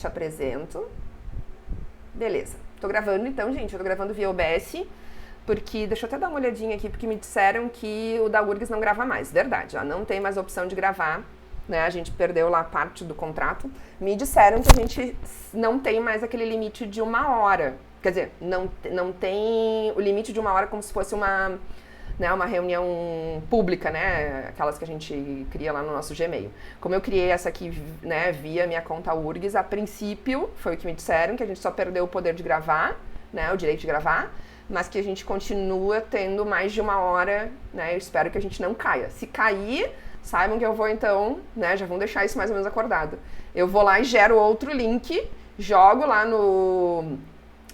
Te apresento. Beleza. Tô gravando então, gente. Eu tô gravando via OBS, porque... Deixa eu até dar uma olhadinha aqui, porque me disseram que o da URGS não grava mais. Verdade, já não tem mais opção de gravar, né? A gente perdeu lá parte do contrato. Me disseram que a gente não tem mais aquele limite de 1 hora. Quer dizer, não tem o limite de 1 hora como se fosse uma reunião pública, né? Aquelas que a gente cria lá no nosso Gmail. Como eu criei essa aqui, né, via minha conta URGS, a princípio, foi o que me disseram, que a gente só perdeu o poder de gravar, né, o direito de gravar, mas que a gente continua tendo mais de 1 hora, né? Eu espero que a gente não caia. Se cair, saibam que eu vou então, né, já vão deixar isso mais ou menos acordado. Eu vou lá e gero outro link, jogo lá no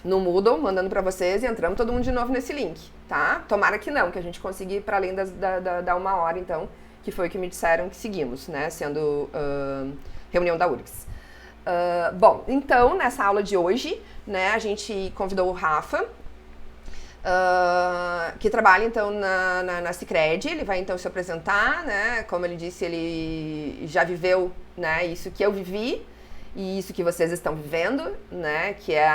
Moodle, mandando pra vocês e entramos todo mundo de novo nesse link, tá? Tomara que não, que a gente consiga ir para além da 1 hora, então, que foi o que me disseram que seguimos, né? Sendo reunião da URGS. Bom, então, nessa aula de hoje, né, a gente convidou o Rafa, que trabalha, então, na Sicredi. Ele vai, então, se apresentar, né? Como ele disse, ele já viveu, né, isso que eu vivi, e isso que vocês estão vivendo, né, que é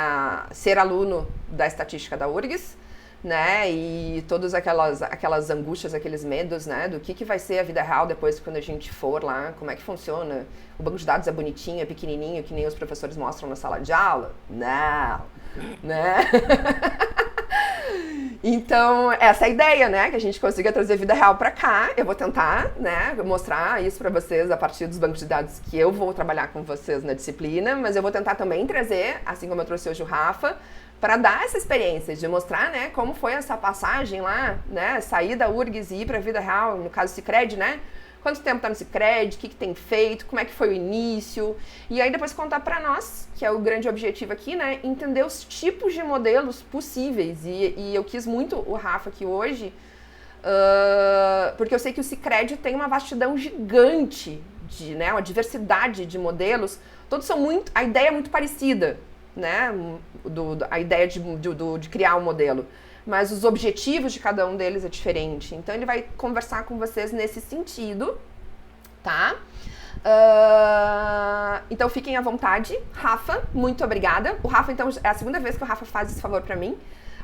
ser aluno da estatística da URGS, né, e todas aquelas angústias, aqueles medos, né, do que vai ser a vida real depois quando a gente for lá, como é que funciona, o banco de dados é bonitinho, é pequenininho, que nem os professores mostram na sala de aula? Não, né? Então, essa é a ideia, né? Que a gente consiga trazer vida real pra cá. Eu vou tentar, né, mostrar isso pra vocês a partir dos bancos de dados que eu vou trabalhar com vocês na disciplina, mas eu vou tentar também trazer, assim como eu trouxe hoje o Rafa, para dar essa experiência, de mostrar, né, como foi essa passagem lá, né, sair da URGS e ir pra vida real, no caso Sicredi, né? Quanto tempo tá no Sicredi, o que tem feito, como é que foi o início, e aí depois contar para nós, que é o grande objetivo aqui, né, entender os tipos de modelos possíveis, e eu quis muito o Rafa aqui hoje, porque eu sei que o Sicredi tem uma vastidão gigante, né, uma diversidade de modelos, todos são a ideia é muito parecida, né, a ideia de criar um modelo, mas os objetivos de cada um deles é diferente. Então ele vai conversar com vocês nesse sentido, tá? Então fiquem à vontade. Rafa, muito obrigada. O Rafa, então, é a segunda vez que o Rafa faz esse favor pra mim.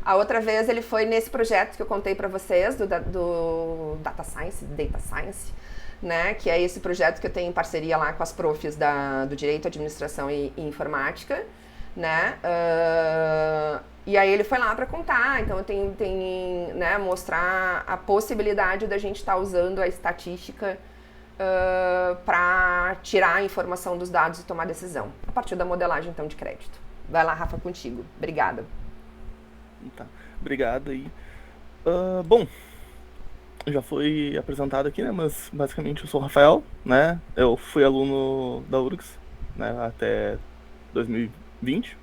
A outra vez ele foi nesse projeto que eu contei pra vocês, do Data Science, né? Que é esse projeto que eu tenho em parceria lá com as profs do Direito, Administração e Informática, né? E aí ele foi lá para contar, então tem né, mostrar a possibilidade da gente estar usando a estatística para tirar a informação dos dados e tomar decisão, a partir da modelagem, então, de crédito. Vai lá, Rafa, contigo. Obrigada. Tá, obrigado aí. Bom, já foi apresentado aqui, né, mas basicamente eu sou o Rafael, né, eu fui aluno da URGS, né, até 2020,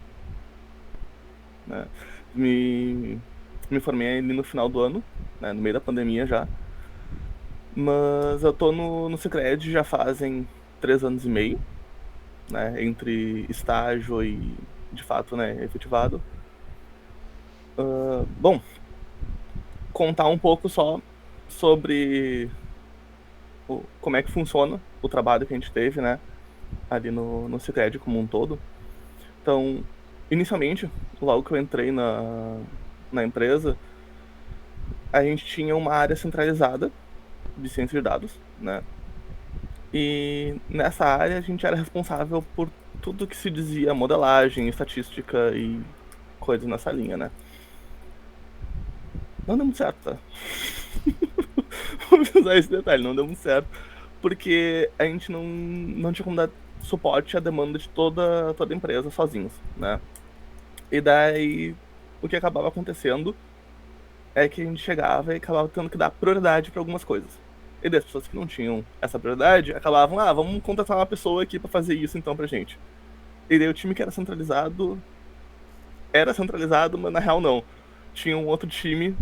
né, me formei ali no final do ano, né, no meio da pandemia já, mas eu tô no Sicredi já fazem 3 anos e meio, né, entre estágio e, de fato, né, efetivado. Bom, contar um pouco só sobre como é que funciona o trabalho que a gente teve, né, ali no Sicredi como um todo. Então, inicialmente, logo que eu entrei na empresa, a gente tinha uma área centralizada de ciência de dados, né, e nessa área a gente era responsável por tudo que se dizia modelagem, estatística e coisas nessa linha, né. Não deu muito certo, tá? Vou usar esse detalhe, não deu muito certo, porque a gente não tinha como dar suporte à demanda de toda a empresa sozinhos, né? E daí, o que acabava acontecendo é que a gente chegava e acabava tendo que dar prioridade para algumas coisas. E daí as pessoas que não tinham essa prioridade acabavam, vamos contratar uma pessoa aqui para fazer isso então pra gente. E daí o time que era centralizado, mas na real não. Tinha um outro time,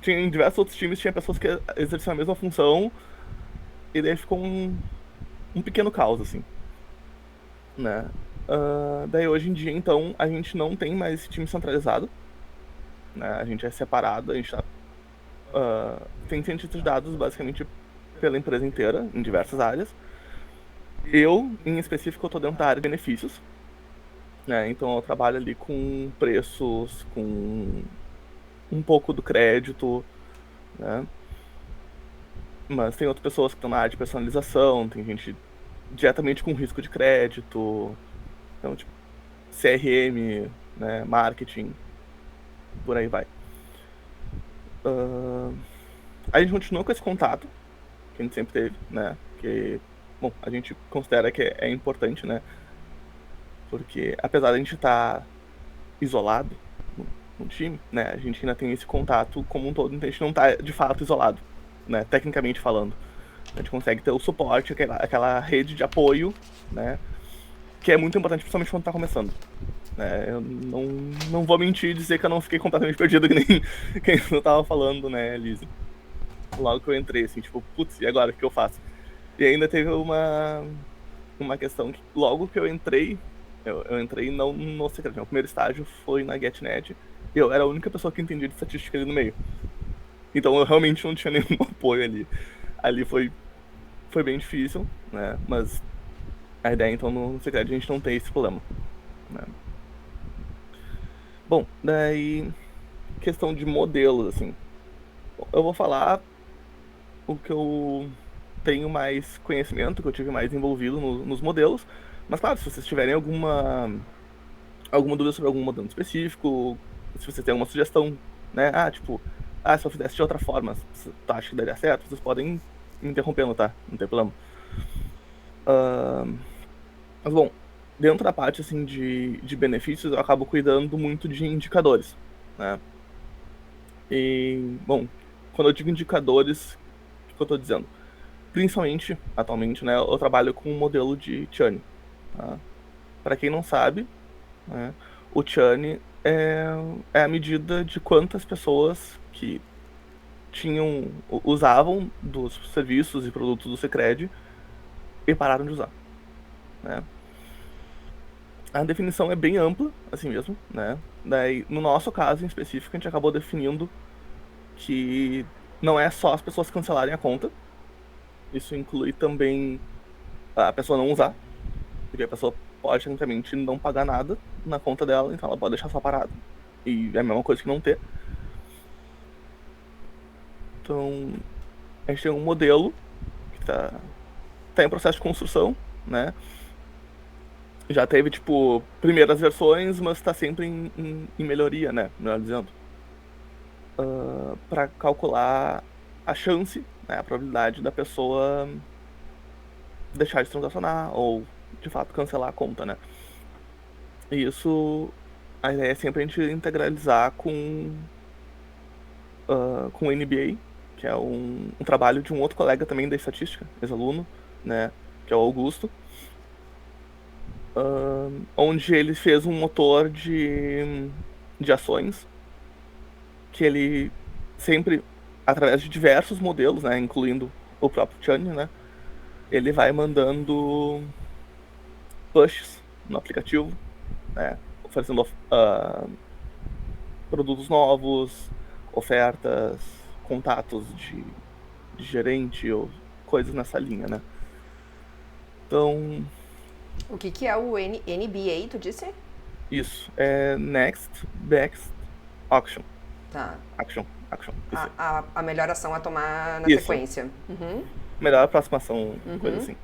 tinha em diversos outros times, tinha pessoas que exerciam a mesma função, e daí ficou um pequeno caos, assim, né? Daí hoje em dia, então, a gente não tem mais esse time centralizado, né? A gente é separado, a gente tem cientistas de dados basicamente pela empresa inteira, em diversas áreas, Eu, em específico, eu tô dentro da área de benefícios, né? Então eu trabalho ali com preços, com um pouco do crédito, né? Mas tem outras pessoas que estão na área de personalização, tem gente diretamente com risco de crédito, então, tipo, CRM, né? Marketing, por aí vai. A gente continua com esse contato, que a gente sempre teve, né? Que, bom, a gente considera que é importante, né? Porque apesar de a gente estar isolado no time, né? A gente ainda tem esse contato como um todo, então a gente não está de fato isolado, né? Tecnicamente falando. A gente consegue ter o suporte, aquela rede de apoio, né? Que é muito importante, principalmente quando está começando. Né? Eu não vou mentir e dizer que eu não fiquei completamente perdido, que nem quem eu tava falando, né, Lizzie? Logo que eu entrei, assim, tipo, putz, e agora o que eu faço? E ainda teve uma questão que logo que eu entrei, eu entrei não no secreto. Meu primeiro estágio foi na GetNet. E eu era a única pessoa que entendia de estatística ali no meio. Então eu realmente não tinha nenhum apoio ali. Ali foi bem difícil, né? Mas a ideia, então, no secreto, a gente não tem esse problema, né? Bom, daí, questão de modelos, assim. Eu vou falar o que eu tenho mais conhecimento, que eu tive mais envolvido nos modelos. Mas, claro, se vocês tiverem alguma dúvida sobre algum modelo específico, se vocês têm alguma sugestão, né? Tipo, se eu fizesse de outra forma, se tu acha que daria certo, vocês podem me interrompendo, tá? Não tem problema. Mas, bom, dentro da parte, assim, de benefícios, eu acabo cuidando muito de indicadores, né? E, bom, quando eu digo indicadores, o que eu tô dizendo? Principalmente, atualmente, né, eu trabalho com um modelo de churn, tá? Para quem não sabe, né, o churn é a medida de quantas pessoas que usavam dos serviços e produtos do Sicredi e pararam de usar, né? A definição é bem ampla, assim mesmo, né? Daí, no nosso caso em específico, a gente acabou definindo que não é só as pessoas cancelarem a conta, isso inclui também a pessoa não usar, porque a pessoa pode tecnicamente não pagar nada na conta dela, então ela pode deixar só parada. E é a mesma coisa que não ter. Então, a gente tem um modelo que tá em processo de construção, né? Já teve, tipo, primeiras versões, mas tá sempre em melhoria, né? Melhor dizendo. Pra calcular a chance, né? A probabilidade da pessoa deixar de transacionar ou, de fato, cancelar a conta, né? E isso, a ideia é sempre a gente integralizar com o NBA, que é um trabalho de um outro colega também da estatística, ex-aluno, né? Que é o Augusto. Onde ele fez um motor de ações que ele sempre, através de diversos modelos, né, incluindo o próprio Churn, né, ele vai mandando pushes no aplicativo, né, oferecendo produtos novos, ofertas, contatos de gerente ou coisas nessa linha, né. Então, O que é o NBA, tu disse? isso é Next Best Action. Tá. Action. Isso aí. A melhor ação a tomar na Isso. sequência. Uhum. Melhor aproximação, coisa assim.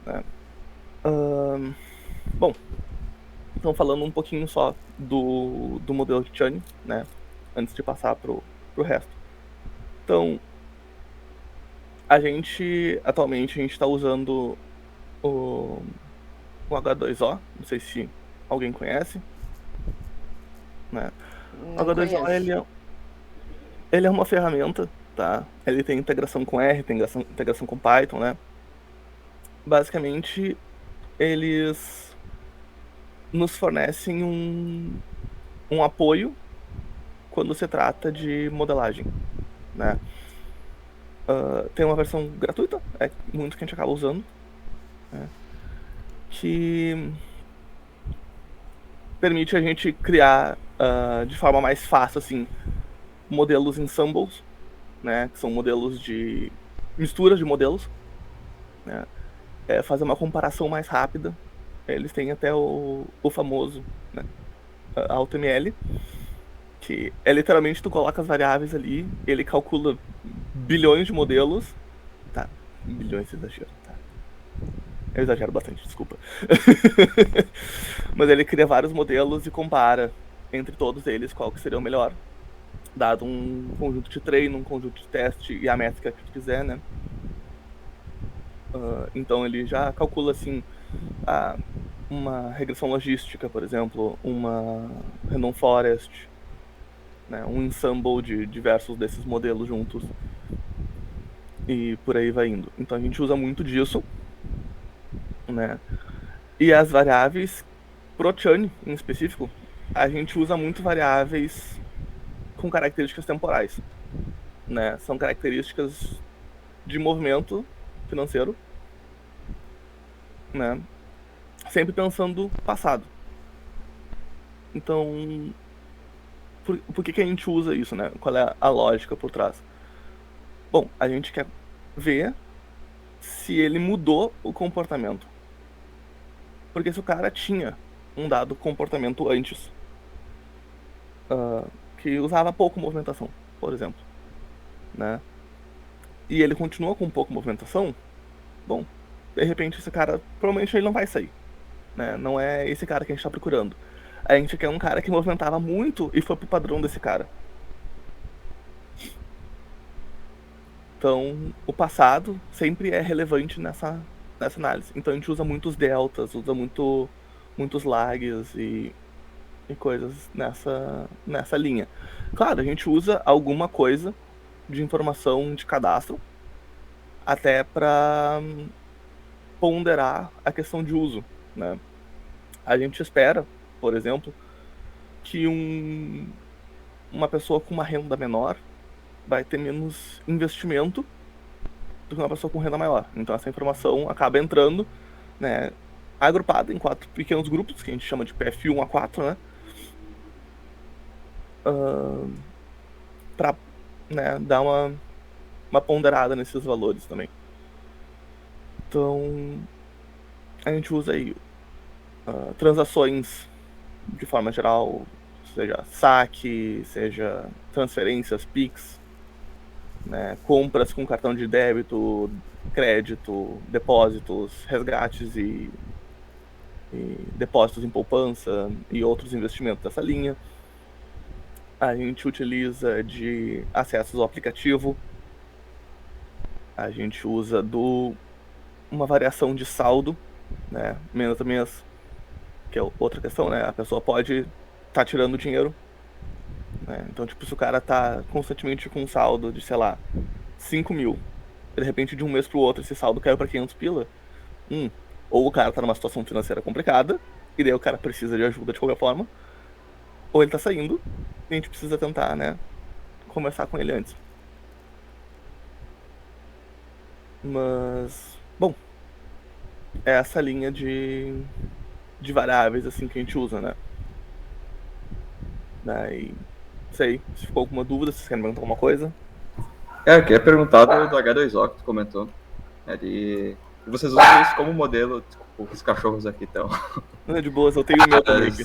Né? Bom, então falando um pouquinho só do modelo de churn, né? Antes de passar pro resto. Então, atualmente, a gente está usando o H2O, não sei se alguém conhece, né? O Não H2O, conheço. ele é uma ferramenta, tá? Ele tem integração com R, tem integração com Python, né? Basicamente, eles nos fornecem um apoio quando se trata de modelagem, né? Tem uma versão gratuita, é muito que a gente acaba usando, né? Que permite a gente criar de forma mais fácil, assim, modelos ensembles, né? Que são modelos de misturas de modelos, né? fazer uma comparação mais rápida. Eles têm até o famoso, né, AutoML, que é literalmente tu coloca as variáveis ali, ele calcula bilhões de modelos. Tá, bilhões é exagero, tá. Eu exagero bastante, desculpa. Mas ele cria vários modelos e compara entre todos eles qual que seria o melhor, dado um conjunto de treino, um conjunto de teste e a métrica que tu quiser, né? Então ele já calcula assim uma regressão logística, por exemplo, uma random forest, né? Um ensemble de diversos desses modelos juntos e por aí vai indo. Então a gente usa muito disso, né? E as variáveis pro Churn em específico, a gente usa muito variáveis com características temporais, né? São características de movimento financeiro, né? Sempre pensando passado. Então, por que a gente usa isso, né? Qual é a lógica por trás? Bom, a gente quer ver se ele mudou o comportamento. Porque se o cara tinha um dado comportamento antes, que usava pouco movimentação, por exemplo, né? E ele continua com pouca movimentação, bom, de repente esse cara, provavelmente ele não vai sair, né? Não é esse cara que a gente tá procurando. A gente quer um cara que movimentava muito e foi pro padrão desse cara. Então, o passado sempre é relevante nessa análise. Então a gente usa muitos deltas, usa muitos lags e coisas nessa linha. Claro, a gente usa alguma coisa de informação de cadastro até para ponderar a questão de uso, né? A gente espera, por exemplo, que uma pessoa com uma renda menor vai ter menos investimento do que uma pessoa com renda maior. Então essa informação acaba entrando, né, agrupada em 4 pequenos grupos, que a gente chama de PF1 a 4, né? Para, né, dar uma ponderada nesses valores também. Então, a gente usa aí transações de forma geral, seja saque, seja transferências, PIX, né, compras com cartão de débito, crédito, depósitos, resgates e depósitos em poupança e outros investimentos dessa linha. A gente utiliza de acessos ao aplicativo. A gente usa uma variação de saldo, né, menos a mês, que é outra questão, né? A pessoa pode estar tirando dinheiro, né? Então, tipo, se o cara tá constantemente com um saldo de, sei lá, 5 mil, de repente de um mês pro outro esse saldo caiu pra 500 pila, ou o cara tá numa situação financeira complicada, e daí o cara precisa de ajuda de qualquer forma, ou ele tá saindo, e a gente precisa tentar, né, conversar com ele antes. Mas, bom, é essa linha de variáveis, assim, que a gente usa, né? Daí, sei, se ficou alguma dúvida, se vocês querem perguntar alguma coisa. Eu queria perguntar do H2O que tu comentou. E vocês usam isso como modelo? Desculpa, os cachorros aqui estão. Não é de boas, eu tenho o meu também aqui.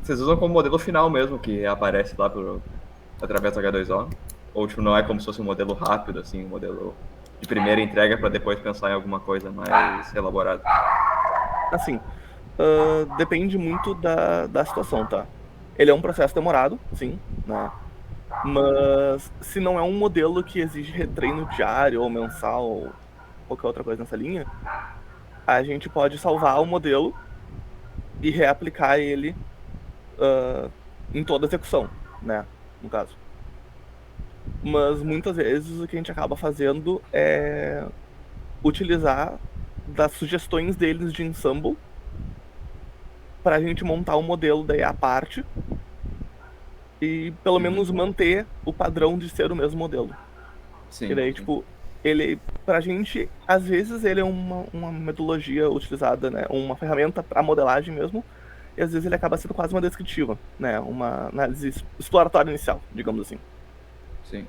Vocês usam como modelo final mesmo, que aparece lá através do H2O? Ou tipo, não é como se fosse um modelo rápido, assim, um modelo de primeira entrega para depois pensar em alguma coisa mais elaborada? Assim, depende muito da situação, tá? Ele é um processo demorado, sim, né? Mas se não é um modelo que exige retreino diário ou mensal ou qualquer outra coisa nessa linha, a gente pode salvar o modelo e reaplicar ele em toda a execução, né? No caso. Mas muitas vezes o que a gente acaba fazendo é utilizar das sugestões deles de ensemble pra gente montar um modelo daí à parte e pelo menos manter o padrão de ser o mesmo modelo. Sim. E daí, tipo, ele, pra gente, às vezes ele é uma metodologia utilizada, né, uma ferramenta pra modelagem mesmo, e às vezes ele acaba sendo quase uma descritiva, né, uma análise exploratória inicial, digamos assim. Sim.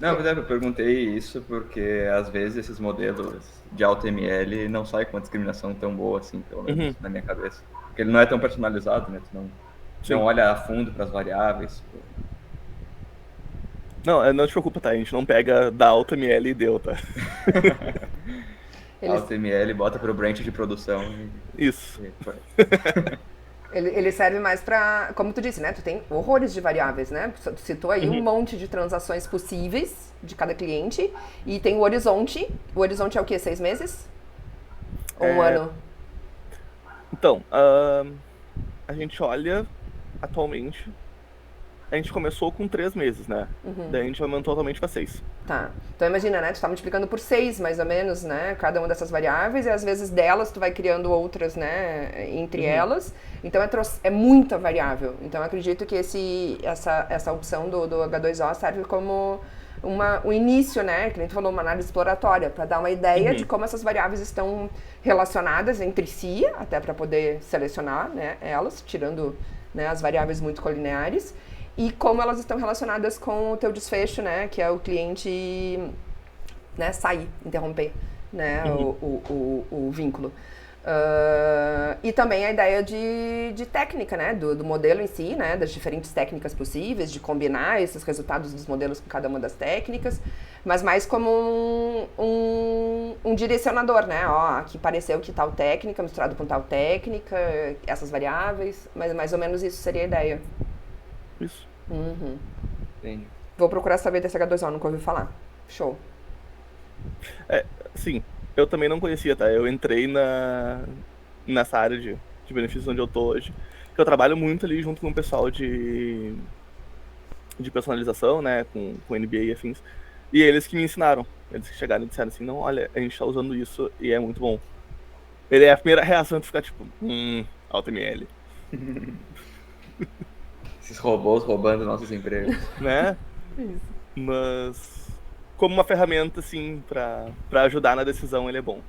Não, por exemplo, eu perguntei isso porque às vezes esses modelos de AutoML não saem com uma discriminação tão boa assim, pelo menos na minha cabeça. Porque ele não é tão personalizado, né? Tu Sim. não olha a fundo para as variáveis. Não, não te preocupa, tá? A gente não pega da AutoML e deu, tá? Eles, AutoML bota para o branch de produção. Isso. ele serve mais pra, como tu disse, né? Tu tem horrores de variáveis, né? Tu citou aí um monte de transações possíveis de cada cliente. E tem o horizonte. O horizonte é o quê? 6 meses? Ou um ano? Então, a gente olha atualmente. A gente começou com 3 meses, né? Daí a gente aumentou totalmente para 6. Tá. Então imagina, né? Tu tá multiplicando por 6, mais ou menos, né? Cada uma dessas variáveis, e às vezes delas tu vai criando outras, né? Entre elas. Então é muita variável. Então eu acredito que essa opção do H2O serve como um início, né? Que nem tu falou, uma análise exploratória, para dar uma ideia de como essas variáveis estão relacionadas entre si, até para poder selecionar, né, elas, tirando, né, as variáveis muito colineares. E como elas estão relacionadas com o teu desfecho, né? Que é o cliente, né, sair, interromper, né, o vínculo. E também a ideia de técnica, né? Do modelo em si, né? Das diferentes técnicas possíveis, de combinar esses resultados dos modelos com cada uma das técnicas, mas mais como um direcionador, né? Ó, aqui pareceu que tal técnica misturado com tal técnica, essas variáveis, mas mais ou menos isso seria a ideia. Isso. Entendi. Vou procurar saber desse H2O, nunca ouvi falar. Show. Sim, eu também não conhecia, tá? Eu entrei nessa área de benefícios onde eu tô hoje. Que eu trabalho muito ali junto com o pessoal de personalização, né? Com NBA e afins. E eles que me ensinaram. Eles que chegaram e disseram assim, não, olha, a gente tá usando isso e é muito bom. Ele é a primeira reação de ficar tipo, AutoML. Esses robôs roubando nossos empregos. Né? Mas como uma ferramenta, assim, pra ajudar na decisão, ele é bom.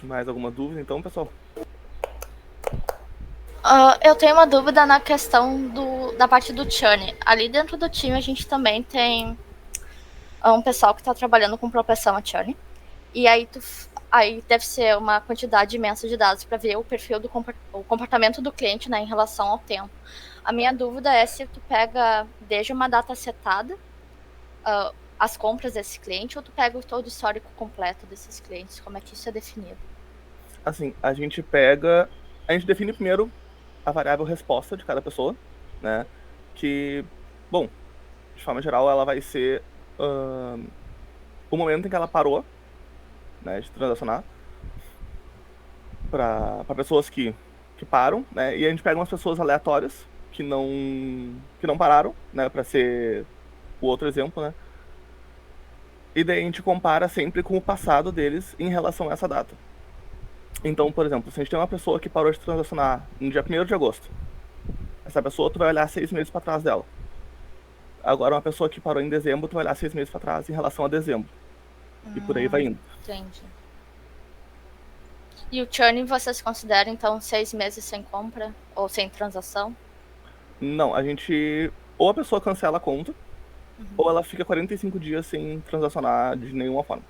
Mais alguma dúvida, então, pessoal? Eu tenho uma dúvida na questão da parte do churn. Ali dentro do time a gente também tem um pessoal que está trabalhando com propensão a churn. E aí deve ser uma quantidade imensa de dados para ver o perfil o comportamento do cliente, né, em relação ao tempo. A minha dúvida é se tu pega desde uma data setada as compras desse cliente, ou tu pega todo o histórico completo desses clientes. Como é que isso é definido? Assim, a gente define primeiro a variável resposta de cada pessoa, né? Que, bom, de forma geral, ela vai ser o momento em que ela parou, né, de transacionar, para pessoas que param, né? E a gente pega umas pessoas aleatórias que não pararam, né? Para ser o outro exemplo, né? E daí a gente compara sempre com o passado deles em relação a essa data. Então, por exemplo, se a gente tem uma pessoa que parou de transacionar no dia 1º de agosto, essa pessoa tu vai olhar 6 meses para trás dela. Agora, uma pessoa que parou em dezembro, tu vai olhar 6 meses para trás em relação a dezembro. E por aí vai indo. Entendi. E o churn vocês consideram, então, 6 meses sem compra ou sem transação? Não, ou a pessoa cancela a conta, ou ela fica 45 dias sem transacionar de nenhuma forma.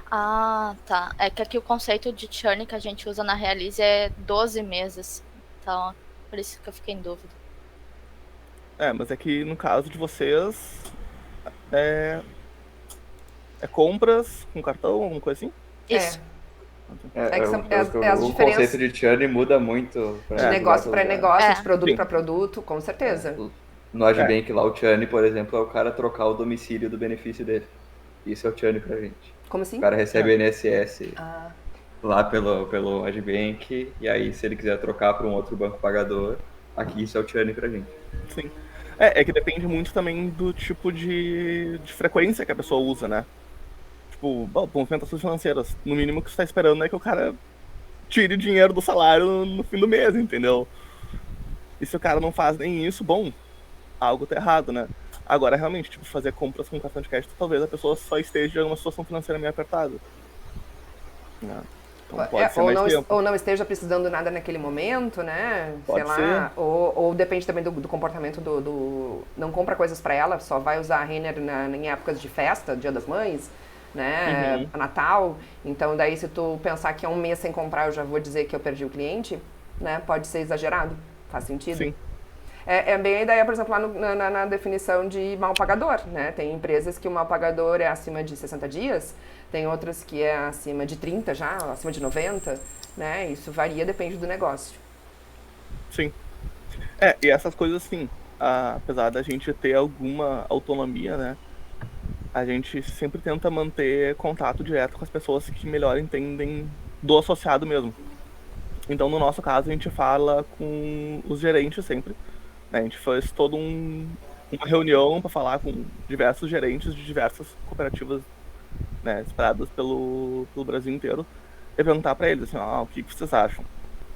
Ah, tá. É que aqui o conceito de churn que a gente usa na Realize é 12 meses. Então, por isso que eu fiquei em dúvida. Mas é que no caso de vocês, é compras com cartão, alguma coisa assim? Isso. As o diferenças conceito de churn muda muito. de negócio para negócio, de produto Sim. para produto, com certeza. No Agibank lá, o churn, por exemplo, é o cara trocar o domicílio do benefício dele. Isso é o churn pra gente. Como assim? O cara recebe o INSS lá pelo Agibank, e aí se ele quiser trocar para um outro banco pagador, aqui isso é o churn pra gente. Sim. É que depende muito também do tipo de frequência que a pessoa usa, né? Tipo, movimentações financeiras. No mínimo o que você tá esperando é que o cara tire dinheiro do salário no fim do mês, entendeu? E se o cara não faz nem isso, bom, algo tá errado, né? Agora, realmente, tipo, fazer compras com cartão de crédito, talvez a pessoa só esteja em uma situação financeira meio apertada. Então pode ser mais tempo. Ou não esteja precisando nada naquele momento, né? Pode Sei lá. Ou depende também do comportamento do. Não compra coisas para ela, só vai usar a Renner em épocas de festa, Dia das Mães, né? Natal. Então daí se tu pensar que é um mês sem comprar, eu já vou dizer que eu perdi o cliente, né? Pode ser exagerado. Faz sentido? Sim. É bem a ideia, por exemplo, lá na definição de mal pagador, né? Tem empresas que o mal pagador é acima de 60 dias, tem outras que é acima de 30 já, acima de 90, né? Isso varia, depende do negócio. Sim. E essas coisas, sim, apesar da gente ter alguma autonomia, né? A gente sempre tenta manter contato direto com as pessoas que melhor entendem do associado mesmo. Então, no nosso caso, a gente fala com os gerentes sempre. A gente faz toda uma reunião para falar com diversos gerentes de diversas cooperativas, né, espalhadas pelo Brasil inteiro, e perguntar para eles assim, o que vocês acham?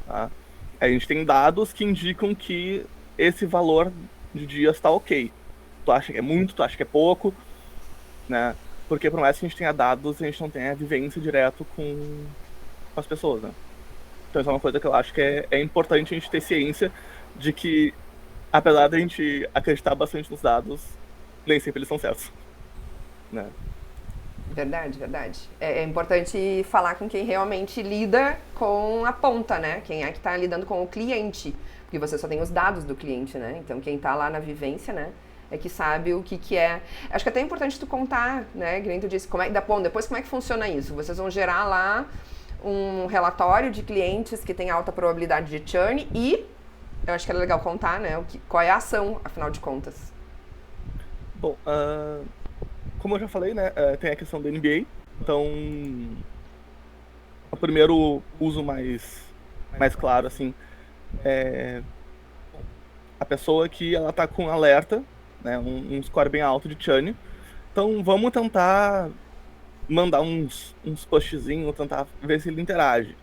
Tá? A gente tem dados que indicam que esse valor de dias está ok. Tu acha que é muito, tu acha que é pouco, né? Porque por mais que a gente tenha dados, a gente não tem a vivência direto com as pessoas, né? Então isso é uma coisa que eu acho que é importante a gente ter ciência de que, apesar de a gente acreditar bastante nos dados, nem sempre eles são certos, né? Verdade, verdade. É importante falar com quem realmente lida com a ponta, né? Quem é que está lidando com o cliente. Porque você só tem os dados do cliente, né? Então quem está lá na vivência, né? É que sabe o que é. Acho que até é importante tu contar, né? Que nem tu disse, depois como é que funciona isso? Vocês vão gerar lá um relatório de clientes que tem alta probabilidade de churn e eu acho que era legal contar, né? Qual é a ação, afinal de contas. Bom, como eu já falei, né? Tem a questão do NBA. Então, o primeiro uso mais claro, assim, é a pessoa que ela tá com alerta, né? Um score bem alto de churn. Então, vamos tentar mandar uns postzinhos, tentar ver se ele interage.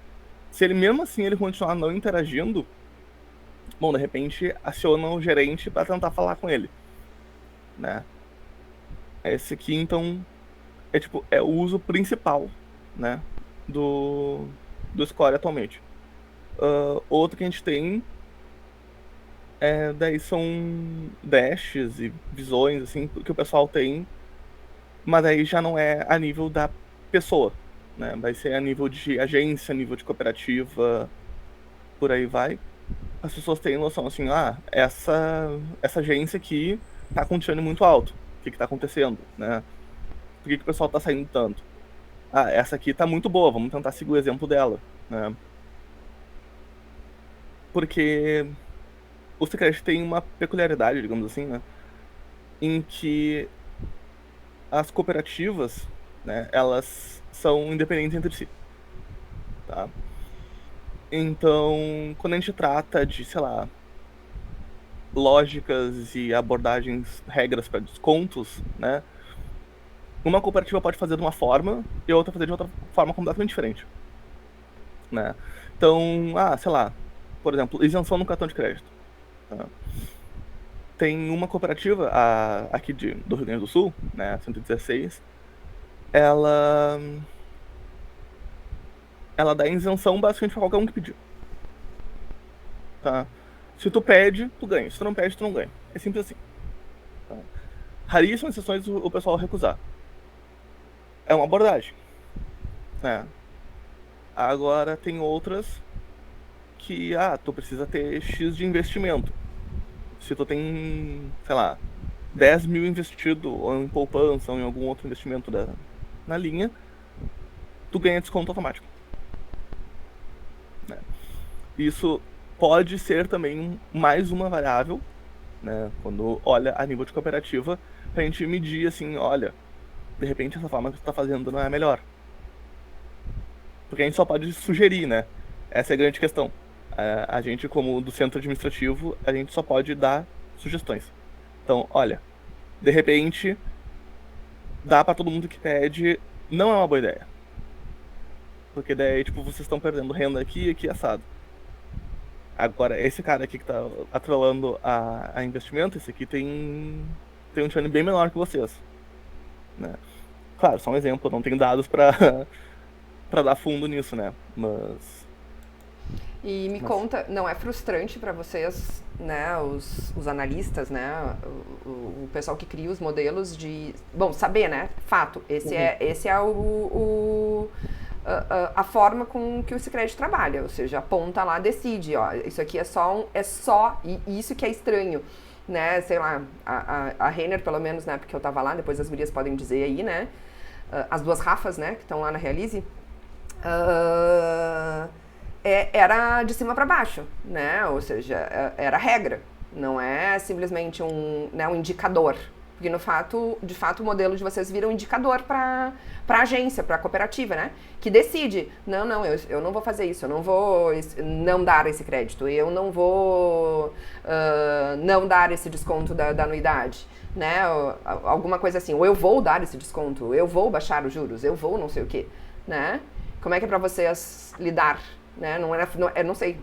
Se ele mesmo assim ele continuar não interagindo, bom, de repente aciona o gerente para tentar falar com ele, né? Esse aqui, então, é o uso principal, né, do score atualmente. Outro que a gente tem daí são dashes e visões, assim, que o pessoal tem, mas aí já não é a nível da pessoa, né? Vai ser a nível de agência, nível de cooperativa, por aí vai. As pessoas têm noção assim, essa agência aqui tá com um churn muito alto. O que tá acontecendo, né? Por que o pessoal tá saindo tanto? Essa aqui tá muito boa, vamos tentar seguir o exemplo dela, né? Porque o Sicredi tem uma peculiaridade, digamos assim, né? Em que as cooperativas, né, elas são independentes entre si, tá? Então, quando a gente trata de, sei lá, lógicas e abordagens, regras para descontos, né? Uma cooperativa pode fazer de uma forma e a outra fazer de outra forma completamente diferente, né? Então, sei lá, por exemplo, isenção no cartão de crédito. Tá? Tem uma cooperativa aqui do Rio Grande do Sul, né, 116, ela dá isenção basicamente para qualquer um que pedir. Tá? Se tu pede, tu ganha. Se tu não pede, tu não ganha. É simples assim. Tá? Raríssimas exceções o pessoal recusar. É uma abordagem. Né? Agora tem outras que, tu precisa ter X de investimento. Se tu tem, sei lá, 10 mil investido ou em poupança ou em algum outro investimento na linha, tu ganha desconto automático. Né? Isso pode ser também mais uma variável, né, quando olha a nível de cooperativa, pra gente medir assim, olha, de repente essa forma que tu tá fazendo não é a melhor. Porque a gente só pode sugerir, né? Essa é a grande questão. A gente, como do centro administrativo, a gente só pode dar sugestões. Então, olha, de repente, dá pra todo mundo que pede, não é uma boa ideia. Porque daí, vocês estão perdendo renda aqui e aqui assado. Agora, esse cara aqui que tá atrelando a investimento, esse aqui tem um churn bem menor que vocês. Né? Claro, só um exemplo, não tenho dados pra pra dar fundo nisso, né? Mas... E me conta, não é frustrante para vocês, né, os analistas, né, o pessoal que cria os modelos de... Bom, saber, né, fato, esse é a forma com que o Sicredi trabalha, ou seja, aponta lá, decide, ó, isso aqui e isso que é estranho, né, sei lá, a Renner, pelo menos, né, porque eu tava lá, depois as gurias podem dizer aí, né, as duas Rafas, né, que estão lá na Realize, era de cima para baixo, né? Ou seja, era regra, não é simplesmente um indicador. Porque de fato, o modelo de vocês vira um indicador para a agência, para a cooperativa, né? Que decide, eu não vou fazer isso, eu não vou não dar esse crédito, eu não vou não dar esse desconto da anuidade, né? Ou, alguma coisa assim, ou eu vou dar esse desconto, eu vou baixar os juros, eu vou não sei o quê, né? Como é que é para vocês lidar? Né? Não sei,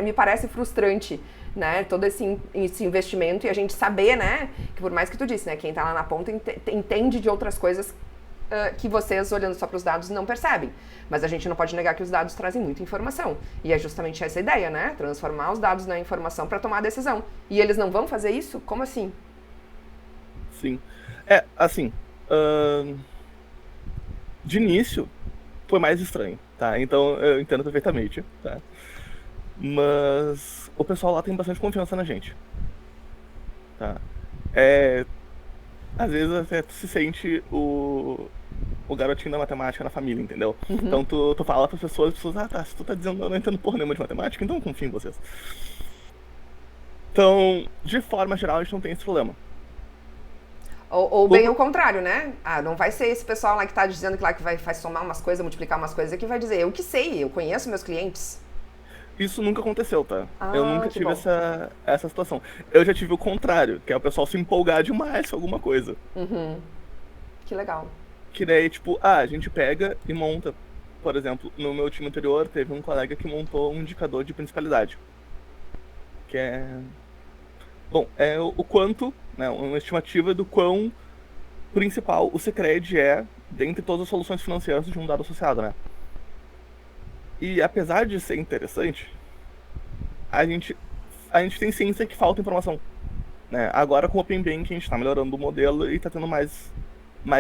me parece frustrante, né? Todo esse investimento e a gente saber, né? Que por mais que tu disse, né? Quem tá lá na ponta entende de outras coisas que vocês, olhando só para os dados, não percebem. Mas a gente não pode negar que os dados trazem muita informação. E é justamente essa a ideia, né? Transformar os dados na informação para tomar a decisão. E eles não vão fazer isso? Como assim? Sim. Assim, de início, foi mais estranho, tá? Então eu entendo perfeitamente, tá? Mas o pessoal lá tem bastante confiança na gente, tá? Às vezes até tu se sente o garotinho da matemática na família, entendeu? Uhum. Então tu fala pras pessoas, tá, se tu tá dizendo eu não entendo porra nenhuma de matemática, então eu confio em vocês. Então, de forma geral, a gente não tem esse problema. Ou bem ao contrário, né? Não vai ser esse pessoal lá que tá dizendo que lá que vai somar umas coisas, multiplicar umas coisas, que vai dizer, eu que sei, eu conheço meus clientes. Isso nunca aconteceu, tá? Eu nunca tive bom. essa situação. Eu já tive o contrário, que é o pessoal se empolgar demais com alguma coisa. Uhum. Que legal. Que daí, tipo, a gente pega e monta. Por exemplo, no meu time anterior, teve um colega que montou um indicador de principalidade. Que é... Bom, é o quanto, né, uma estimativa do quão principal o Sicredi é dentre todas as soluções financeiras de um dado associado, né? E apesar de ser interessante, a gente tem ciência que falta informação, né? Agora com o Open Banking a gente está melhorando o modelo e está tendo mais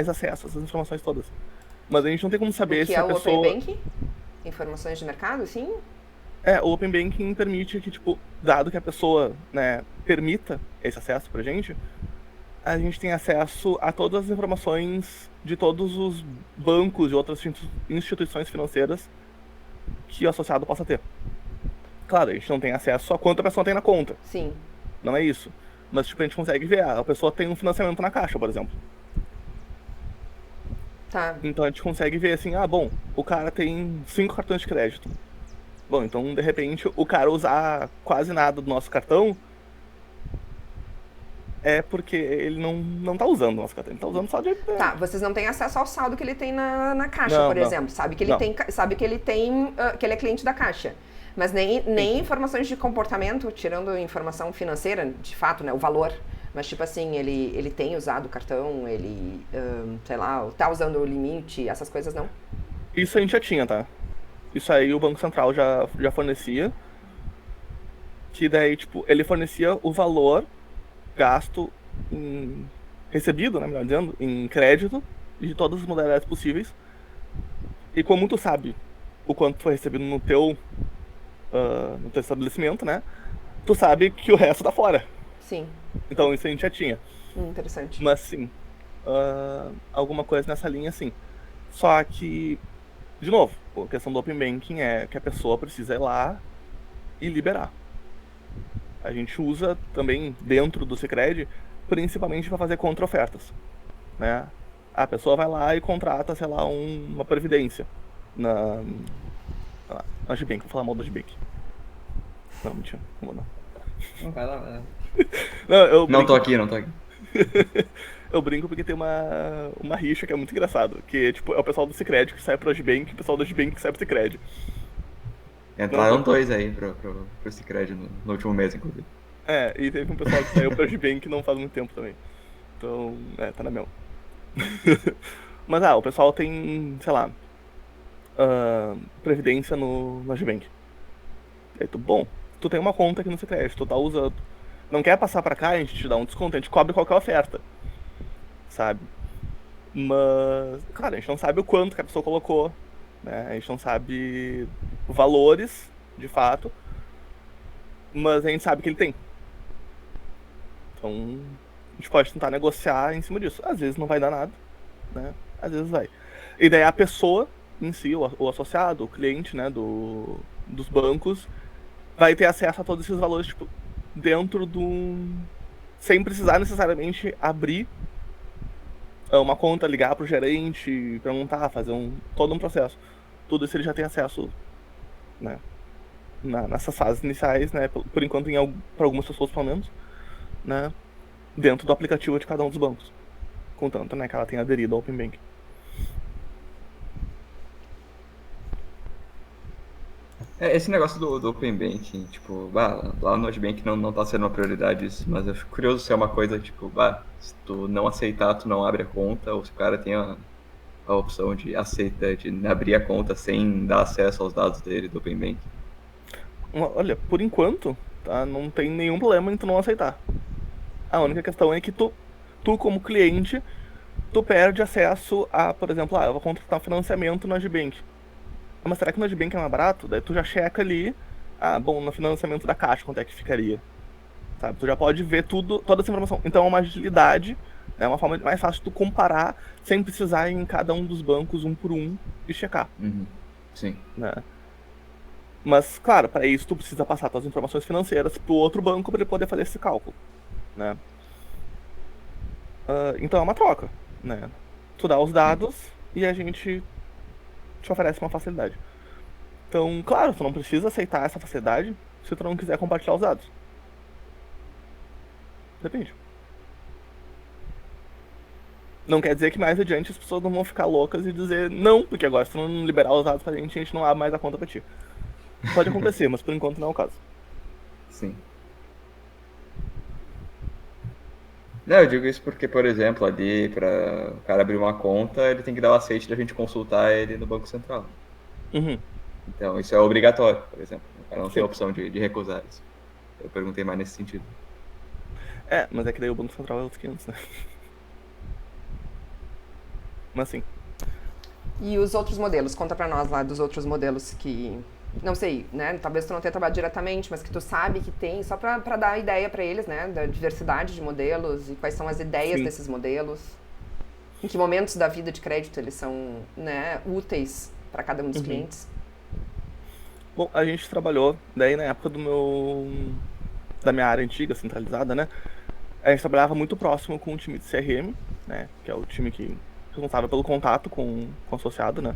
acesso a essas informações todas. Mas a gente não tem como saber se a pessoa... O que é o Open Banking? Informações de mercado, sim? O Open Banking permite que, tipo, dado que a pessoa, né, permita esse acesso pra gente, a gente tem acesso a todas as informações de todos os bancos e outras instituições financeiras que o associado possa ter. Claro, a gente não tem acesso a quanto a pessoa tem na conta. Sim. Não é isso. Mas, tipo, a gente consegue ver, a pessoa tem um financiamento na Caixa, por exemplo. Tá. Então a gente consegue ver assim, bom, o cara tem 5 cartões de crédito. Bom, então, de repente, o cara usar quase nada do nosso cartão é porque ele não tá usando o nosso cartão, ele tá usando só de... Tá, vocês não têm acesso ao saldo que ele tem na Caixa, Não, por não. exemplo. Sabe que ele tem, que ele é cliente da Caixa. Mas nem informações de comportamento, tirando informação financeira, de fato, né, o valor. Mas, tipo assim, ele tem usado o cartão, ele, sei lá, tá usando o limite, essas coisas não? Isso a gente já tinha, tá? Isso aí o Banco Central já fornecia. Que daí, tipo, ele fornecia o valor gasto recebido, né, melhor dizendo, em crédito, de todas as modalidades possíveis. E como tu sabe o quanto foi recebido no teu estabelecimento, né, tu sabe que o resto tá fora. Sim. Então isso a gente já tinha. Interessante. Mas sim, alguma coisa nessa linha, sim. Só que, de novo, a questão do Open Banking é que a pessoa precisa ir lá e liberar. A gente usa também dentro do Sicredi, principalmente para fazer contra-ofertas, né? A pessoa vai lá e contrata, sei lá, uma previdência na Agibank. Vou falar mal da Agibank. Não, mentira, não vou não. Não, vai lá. Não tô aqui. Eu brinco porque tem uma rixa que é muito engraçado, que tipo, é o pessoal do Sicredi que sai pro Agibank e o pessoal do Agibank que sai pro Sicredi. Entraram 2 aí pro Sicredi no último mês, inclusive. E teve um pessoal que saiu pro Agibank não faz muito tempo também. Então, tá na mel. Mas o pessoal tem, sei lá, previdência no Agibank. Aí tu tem uma conta aqui no Sicredi, tu tá usando. Não quer passar pra cá, a gente te dá um desconto, a gente cobre qualquer oferta, sabe? Mas, claro, a gente não sabe o quanto que a pessoa colocou, né? A gente não sabe valores, de fato, mas a gente sabe que ele tem. Então, a gente pode tentar negociar em cima disso. Às vezes não vai dar nada, né? Às vezes vai. E daí a pessoa em si, o associado, o cliente, né, dos bancos, vai ter acesso a todos esses valores, tipo, dentro sem precisar necessariamente abrir uma conta, ligar pro gerente, perguntar, fazer todo um processo. Tudo isso ele já tem acesso, né, nessas fases iniciais, né, por enquanto para algumas pessoas pelo menos, né, dentro do aplicativo de cada um dos bancos, contanto, né, que ela tenha aderido ao Open Bank. Esse negócio do Open Banking, tipo, lá no Open Bank não tá sendo uma prioridade isso, mas eu fico curioso se é uma coisa, tipo, se tu não aceitar, tu não abre a conta, ou se o cara tem a opção de abrir a conta sem dar acesso aos dados dele do Open Bank. Olha, por enquanto, tá, não tem nenhum problema em tu não aceitar. A única questão é que tu como cliente, tu perde acesso a, por exemplo, eu vou contratar financiamento no Agibank. Mas será que no Agibank é mais barato? Daí tu já checa ali, no financiamento da Caixa, quanto é que ficaria? Sabe? Tu já pode ver toda essa informação. Então é uma agilidade, é uma forma mais fácil de tu comparar, sem precisar ir em cada um dos bancos, um por um, e checar. Uhum. Sim. Né? Mas, claro, para isso tu precisa passar todas as informações financeiras pro outro banco para ele poder fazer esse cálculo. Né? Então é uma troca. Né? Tu dá os dados e a gente te oferece uma facilidade. Então, claro, tu não precisa aceitar essa facilidade se tu não quiser compartilhar os dados. Depende. Não quer dizer que mais adiante as pessoas não vão ficar loucas e dizer não, porque agora se tu não liberar os dados pra gente, a gente não abre mais a conta pra ti. Pode acontecer, mas por enquanto não é o caso. Sim. Não, eu digo isso porque, por exemplo, ali, para o cara abrir uma conta, ele tem que dar o aceite da gente consultar ele no Banco Central. Uhum. Então, isso é obrigatório, por exemplo. O cara não tem Sim. a opção de recusar isso. Eu perguntei mais nesse sentido. Mas é que daí o Banco Central é outros 500, né? Mas sim. E os outros modelos? Conta pra nós lá dos outros modelos que... Não sei, né? Talvez tu não tenha trabalhado diretamente, mas que tu sabe que tem, só pra dar ideia pra eles, né? Da diversidade de modelos e quais são as ideias desses modelos. Em que momentos da vida de crédito eles são, né, úteis para cada um dos clientes. Bom, a gente trabalhou, daí na época da minha área antiga, centralizada, né? A gente trabalhava muito próximo com o time de CRM, né? Que é o time que responsável pelo contato com o associado, né?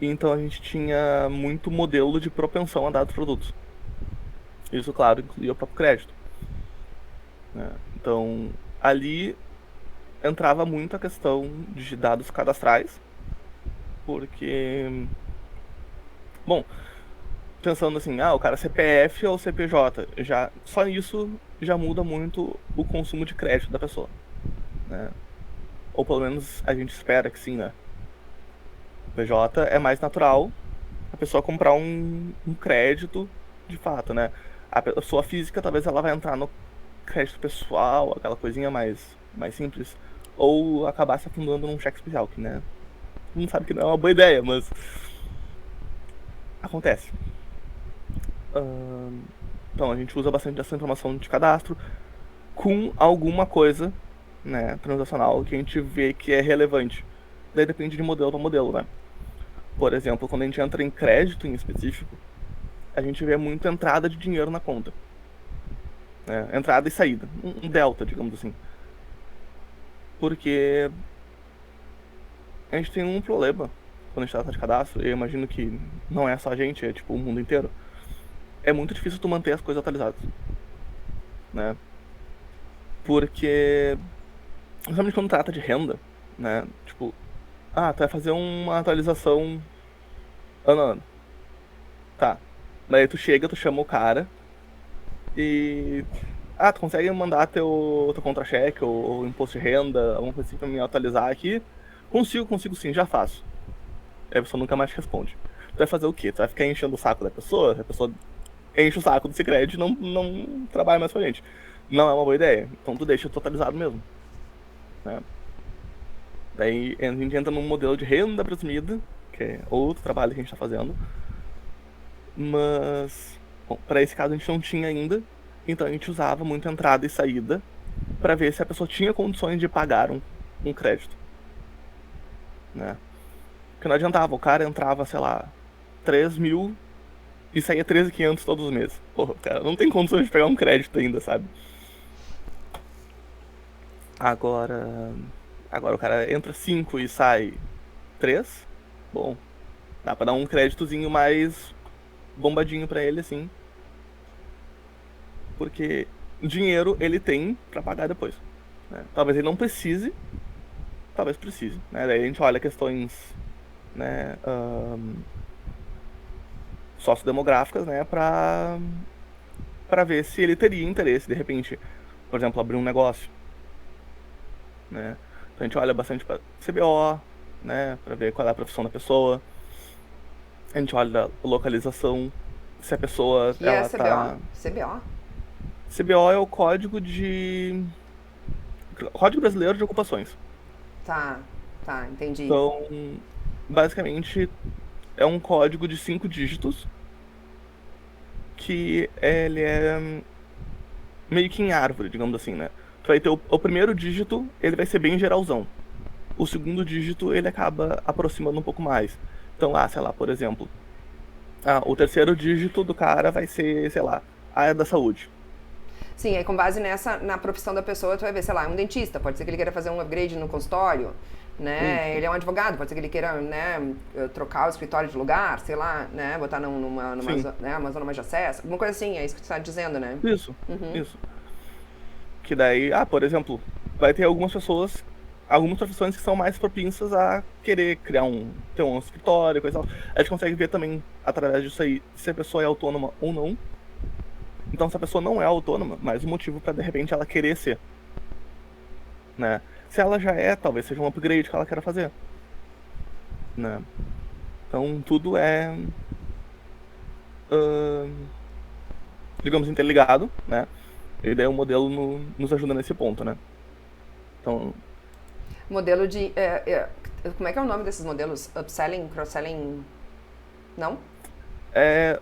Então a gente tinha muito modelo de propensão a dados produtos. Isso, claro, incluía o próprio crédito. Né? Então, ali entrava muito a questão de dados cadastrais, porque... Bom, pensando assim, o cara CPF ou CPJ, só isso já muda muito o consumo de crédito da pessoa. Né? Ou pelo menos a gente espera que sim, né? PJ é mais natural a pessoa comprar um crédito de fato, né? A pessoa física talvez ela vai entrar no crédito pessoal, aquela coisinha mais simples, ou acabar se afundando num cheque especial, que né? Não sabe que não é uma boa ideia, mas acontece. Então a gente usa bastante essa informação de cadastro com alguma coisa, né, transacional que a gente vê que é relevante. Daí depende de modelo para modelo, né? Por exemplo, quando a gente entra em crédito em específico, a gente vê muito entrada de dinheiro na conta. Né? Entrada e saída. Um delta, digamos assim. Porque a gente tem um problema quando a gente trata de cadastro. Eu imagino que não é só a gente, é tipo o mundo inteiro. É muito difícil tu manter as coisas atualizadas. Né? Porque, principalmente quando trata de renda, né? Tipo, tu vai fazer uma atualização ano a ano. Tá. Daí tu chega, tu chama o cara e... tu consegue mandar teu contra-cheque ou imposto de renda, alguma coisa assim pra me atualizar aqui? Consigo sim, já faço. Aí a pessoa nunca mais te responde. Tu vai fazer o quê? Tu vai ficar enchendo o saco da pessoa? A pessoa enche o saco do Sicredi e não trabalha mais com a gente. Não é uma boa ideia. Então tu deixa totalizado mesmo. Né? Daí a gente entra num modelo de renda presumida, que é outro trabalho que a gente tá fazendo. Mas, bom, pra esse caso a gente não tinha ainda. Então a gente usava muito entrada e saída pra ver se a pessoa tinha condições de pagar um crédito. Né? Porque não adiantava, o cara entrava, sei lá, 3 mil e saía 13.500 todos os meses. Porra, o cara não tem condições de pegar um crédito ainda, sabe? Agora o cara entra 5 e sai 3. Bom, dá pra dar um créditozinho mais bombadinho pra ele, assim. Porque dinheiro ele tem pra pagar depois. Né? Talvez ele não precise, talvez precise. Né? Daí a gente olha questões, né, sociodemográficas, né, pra ver se ele teria interesse, de repente, por exemplo, abrir um negócio. Né? Então a gente olha bastante para CBO, né, para ver qual é a profissão da pessoa. A gente olha a localização, se a pessoa E é ela CBO? tá... CBO? CBO é o Código Brasileiro de Ocupações. Tá, entendi. Então, basicamente, é um código de 5 dígitos que ele é meio que em árvore, digamos assim, né? Tu vai ter o primeiro dígito, ele vai ser bem geralzão. O segundo dígito, ele acaba aproximando um pouco mais. Então, sei lá, por exemplo, o terceiro dígito do cara vai ser, sei lá, a área da saúde. Sim, aí com base na profissão da pessoa, tu vai ver, sei lá, um dentista, pode ser que ele queira fazer um upgrade no consultório, né? Ele é um advogado, pode ser que ele queira, né, trocar o escritório de lugar, sei lá, né, botar numa né, uma zona mais de acesso, alguma coisa assim, é isso que tu tá dizendo, né? Isso. Que daí, por exemplo, vai ter algumas profissões que são mais propensas a querer ter um escritório, coisa tal. A gente consegue ver também, através disso aí, se a pessoa é autônoma ou não. Então, se a pessoa não é autônoma, mais um motivo pra, de repente, ela querer ser. Né? Se ela já é, talvez seja um upgrade que ela queira fazer. Né? Então, tudo é, digamos, interligado, né? E daí o modelo nos ajuda nesse ponto, né? Então... Modelo de... como é que é o nome desses modelos? Upselling, cross-selling... Não?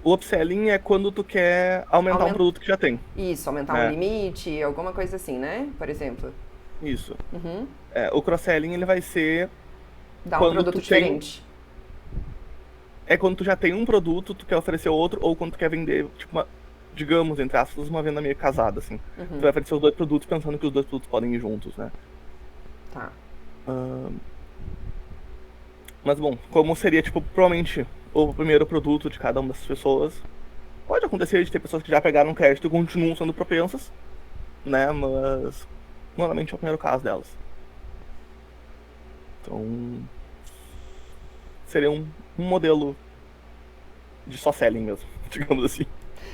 O upselling é quando tu quer aumentar um produto que já tem. Isso, aumentar um limite, alguma coisa assim, né? Por exemplo. Isso. O cross-selling, ele vai ser... Dar um produto diferente. É quando tu já tem um produto, tu quer oferecer outro, ou quando tu quer vender, tipo, digamos, entre aspas, uma venda meio casada, assim. Tu vai oferecer os 2 produtos pensando que os 2 produtos podem ir juntos, né? Tá. Mas, bom, como seria, tipo, provavelmente o primeiro produto de cada uma dessas pessoas, pode acontecer de ter pessoas que já pegaram crédito e continuam sendo propensas, né? Mas, normalmente é o primeiro caso delas. Então, seria um modelo de só selling mesmo, digamos assim.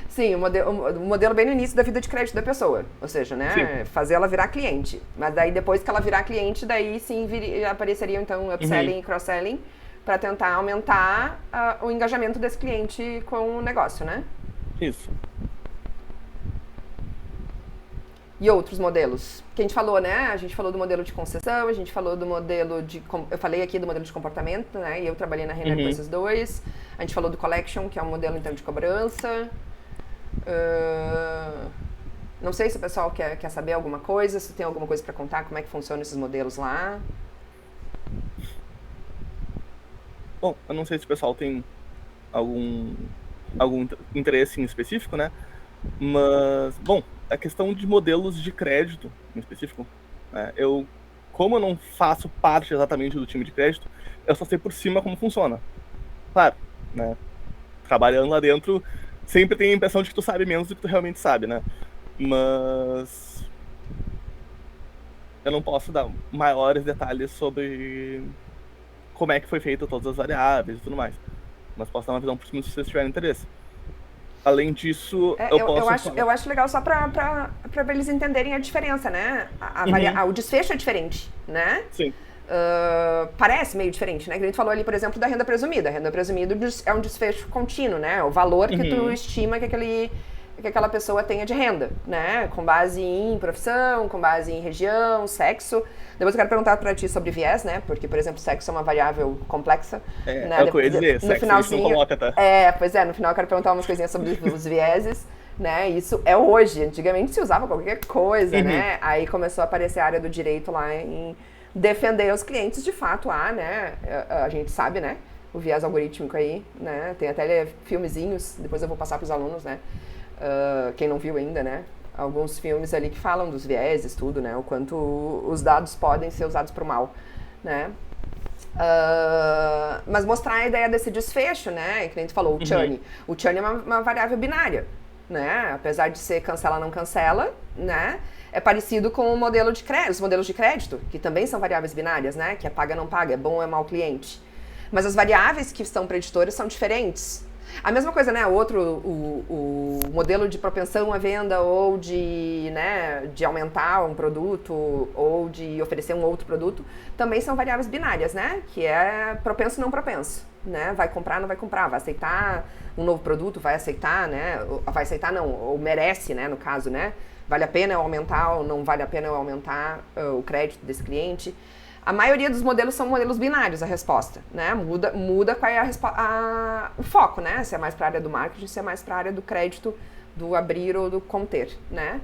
Sim, o modelo bem no início da vida de crédito da pessoa. Ou seja, né? Sim. Fazer ela virar cliente. Mas daí depois que ela virar cliente, daí sim apareceriam então upselling e cross-selling para tentar aumentar o engajamento desse cliente com o negócio, né? Isso. E outros modelos? Que a gente falou, né? A gente falou do modelo de concessão, a gente falou do modelo de... Eu falei aqui do modelo de comportamento, né? E eu trabalhei na Renner com esses 2. A gente falou do collection, que é um modelo então de cobrança. Não sei se o pessoal quer saber alguma coisa, se tem alguma coisa para contar, como é que funcionam esses modelos lá. Bom, eu não sei se o pessoal tem algum interesse em específico, né? Mas, bom, a questão de modelos de crédito em específico, né? Como eu não faço parte exatamente do time de crédito, eu só sei por cima como funciona. Claro, né? Trabalhando lá dentro, sempre tem a impressão de que tu sabe menos do que tu realmente sabe, né? Mas eu não posso dar maiores detalhes sobre como é que foi feita todas as variáveis e tudo mais. Mas posso dar uma visão por cima se vocês tiverem interesse. Além disso, eu acho legal só pra eles entenderem a diferença, né? O desfecho é diferente, né? Sim. parece meio diferente, né? Que a gente falou ali, por exemplo, da renda presumida. A renda presumida é um desfecho contínuo, né? O valor que tu estima que aquela pessoa tenha de renda, né? Com base em profissão, com base em região, sexo. Depois eu quero perguntar pra ti sobre viés, né? Porque, por exemplo, sexo é uma variável complexa. Né? É o que eu ia dizer, sexo finalzinho, não coloca, tá? Pois é, no final eu quero perguntar umas coisinhas sobre os vieses, né? Isso é hoje. Antigamente se usava qualquer coisa, né? Aí começou a aparecer a área do direito lá em defender os clientes, de fato, né? A gente sabe, né? O viés algorítmico aí, né? Tem até filmezinhos, depois eu vou passar pros alunos, né? Quem não viu ainda, né? Alguns filmes ali que falam dos vieses, tudo, né? O quanto os dados podem ser usados pro mal, né? Mas mostrar a ideia desse desfecho, né? Que a gente falou, o churn. O churn é uma variável binária, né? Apesar de ser cancela, não cancela, né? É parecido com o modelo de crédito, os modelos de crédito, que também são variáveis binárias, né? Que é paga, não paga, é bom ou é mau cliente. Mas as variáveis que estão preditores são diferentes. A mesma coisa, né? O modelo de propensão à venda ou de aumentar um produto ou de oferecer um outro produto também são variáveis binárias, né? Que é propenso não propenso, né? Vai comprar, não vai comprar, vai aceitar um novo produto, vai aceitar, né? Vai aceitar não, ou merece, né? No caso, né? Vale a pena eu aumentar ou não vale a pena eu aumentar o crédito desse cliente. A maioria dos modelos são modelos binários, a resposta, né? Muda qual é o foco, né? Se é mais para a área do marketing, se é mais para a área do crédito, do abrir ou do conter, né?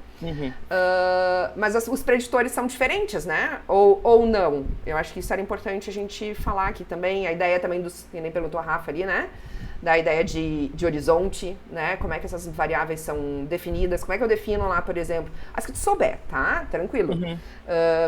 Mas os preditores são diferentes, né? Ou não. Eu acho que isso era importante a gente falar aqui também. A ideia também que nem perguntou a Rafa ali, né? Da ideia de horizonte, né? Como é que essas variáveis são definidas? Como é que eu defino lá, por exemplo? As que tu souber, tá? Tranquilo.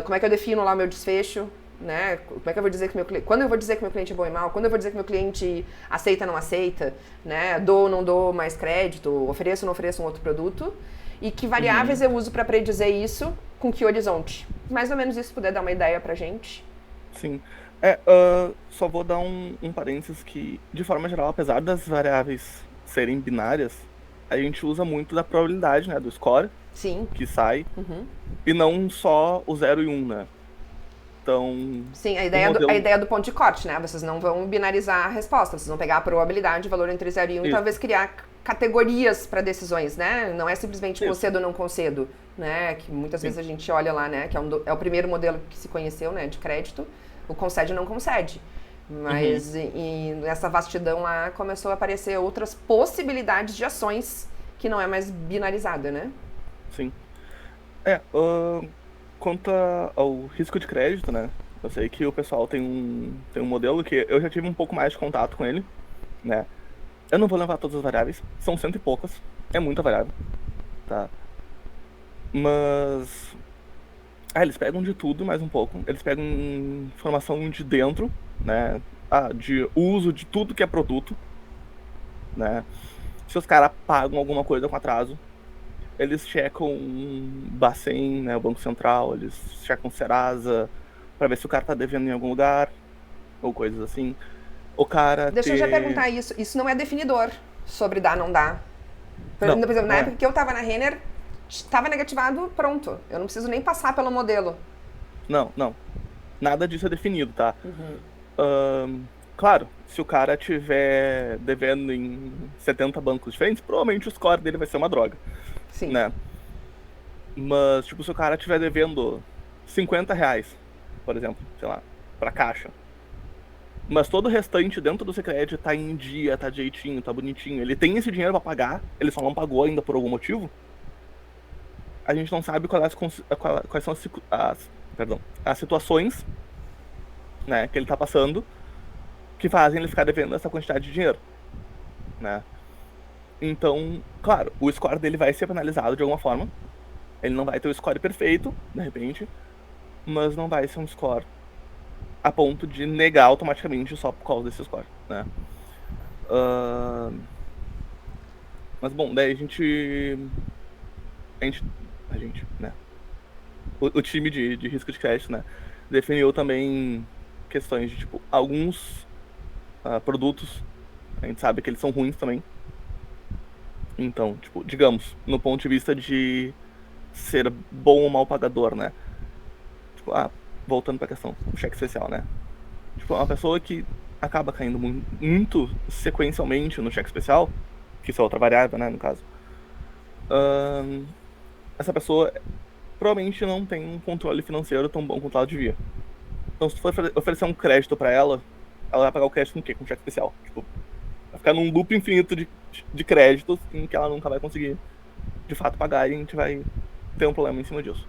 Como é que eu defino lá o meu desfecho? Né? Como é que eu vou dizer que meu cliente... Quando eu vou dizer que meu cliente é bom e mal? Quando eu vou dizer que meu cliente aceita ou não aceita? Né? Dou ou não dou mais crédito? Ofereço ou não ofereço um outro produto? E que variáveis eu uso para predizer isso? Com que horizonte? Mais ou menos isso, puder dar uma ideia pra gente. Sim. Só vou dar um parênteses que, de forma geral, apesar das variáveis serem binárias, a gente usa muito da probabilidade, né? Do score. Sim. Que sai. E não só o 0 e 1, né? Então, sim, a ideia do ponto de corte, né? Vocês não vão binarizar a resposta, vocês vão pegar a probabilidade, o valor entre 0 e 1 e talvez criar categorias para decisões, né? Não é simplesmente concedo ou não concedo, né? Que muitas vezes a gente olha lá, né? Que é o primeiro modelo que se conheceu, né? De crédito, o concede ou não concede. Mas nessa vastidão lá começou a aparecer outras possibilidades de ações que não é mais binarizada, né? Sim. Quanto ao risco de crédito, né? Eu sei que o pessoal tem um modelo que eu já tive um pouco mais de contato com ele, né? Eu não vou levar todas as variáveis, são 100 e poucas, é muita variável, tá? Mas... eles pegam de tudo mais um pouco, eles pegam informação de dentro, né? De uso de tudo que é produto, né? Se os caras pagam alguma coisa com atraso, eles checam Bacen, né, o Banco Central, eles checam Serasa, pra ver se o cara tá devendo em algum lugar, ou coisas assim. Deixa eu já perguntar isso. Isso não é definidor sobre dar ou não dar. Por exemplo, na época que eu tava na Renner, tava negativado, pronto. Eu não preciso nem passar pelo modelo. Não. Nada disso é definido, tá? Claro, se o cara tiver devendo em 70 bancos diferentes, provavelmente o score dele vai ser uma droga. Sim. Né? Mas, tipo, se o cara estiver devendo R$50, por exemplo, sei lá, pra caixa, mas todo o restante dentro do Sicredi tá em dia, tá jeitinho, tá bonitinho, ele tem esse dinheiro pra pagar, ele só não pagou ainda por algum motivo, a gente não sabe quais são as situações, né, que ele tá passando que fazem ele ficar devendo essa quantidade de dinheiro, né? Então, claro, o score dele vai ser penalizado de alguma forma. Ele não vai ter o score perfeito, de repente, mas não vai ser um score a ponto de negar automaticamente só por causa desse score, né? Mas bom, daí a gente, né? O time de risco de crédito, né? Definiu também questões de, tipo, alguns produtos, a gente sabe que eles são ruins também. Então, tipo, digamos, no ponto de vista de ser bom ou mal pagador, né? Tipo, voltando pra questão do cheque especial, né? Tipo, uma pessoa que acaba caindo muito sequencialmente no cheque especial, que isso é outra variável, né, no caso, essa pessoa provavelmente não tem um controle financeiro tão bom quanto ela devia. Então, se tu for oferecer um crédito pra ela vai pagar o crédito com o quê? Com cheque especial. Tipo, vai ficar num loop infinito de créditos em que ela nunca vai conseguir, de fato, pagar, e a gente vai ter um problema em cima disso.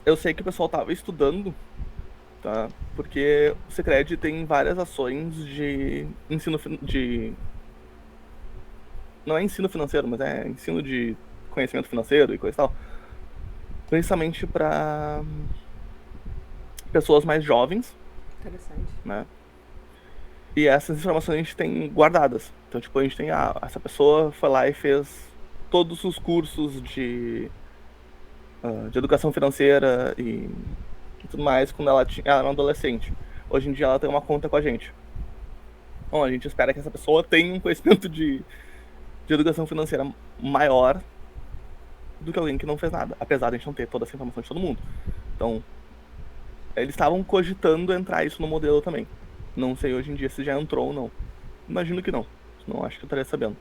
Eu sei que o pessoal tava estudando, tá? Porque o Sicredi tem várias ações de ensino não é ensino financeiro, mas é ensino de conhecimento financeiro e coisa e tal. Principalmente para pessoas mais jovens. Interessante. Né? E essas informações a gente tem guardadas. Então, tipo, a gente tem, essa pessoa foi lá e fez todos os cursos de educação financeira e tudo mais quando ela era uma adolescente. Hoje em dia ela tem uma conta com a gente. Bom, a gente espera que essa pessoa tenha um conhecimento de educação financeira maior do que alguém que não fez nada, apesar de a gente não ter toda essa informação de todo mundo. Então, eles estavam cogitando entrar isso no modelo também. Não sei hoje em dia se já entrou ou não. Imagino que não. Senão acho que eu estaria sabendo.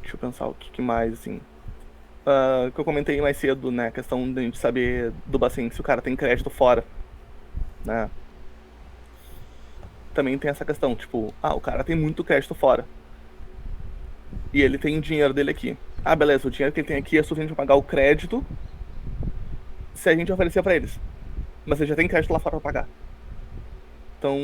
Deixa eu pensar o que mais, assim. Que eu comentei mais cedo, né? A questão de a gente saber do Bacen se o cara tem crédito fora. Né? Também tem essa questão, tipo, o cara tem muito crédito fora. E ele tem o dinheiro dele aqui. Beleza, o dinheiro que ele tem aqui é suficiente pra pagar o crédito se a gente oferecer pra eles. Mas ele já tem crédito lá fora pra pagar. Então,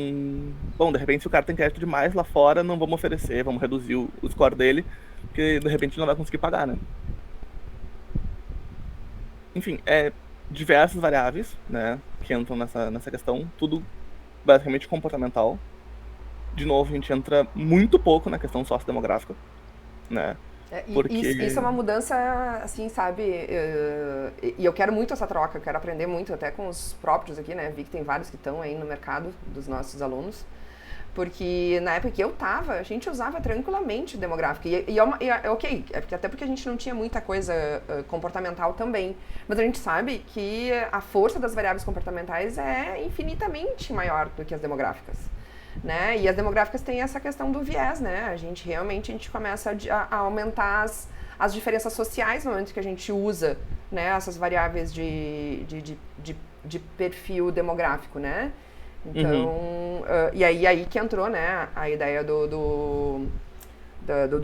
bom, de repente se o cara tem crédito demais lá fora, não vamos oferecer, vamos reduzir o score dele, porque de repente ele não vai conseguir pagar, né? Enfim, diversas variáveis, né, que entram nessa questão, tudo basicamente comportamental. De novo, a gente entra muito pouco na questão sociodemográfica, né? Porque... Isso é uma mudança, assim, sabe? E eu quero muito essa troca, eu quero aprender muito até com os próprios aqui, né? Vi que tem vários que estão aí no mercado dos nossos alunos. Porque na época que eu tava, a gente usava tranquilamente demográfica. Ok, até porque a gente não tinha muita coisa comportamental também. Mas a gente sabe que a força das variáveis comportamentais é infinitamente maior do que as demográficas. Né? E as demográficas têm essa questão do viés, né? A gente começa a aumentar as diferenças sociais no momento que a gente usa, né, essas variáveis de perfil demográfico, né? Então, e aí que entrou, né, a ideia do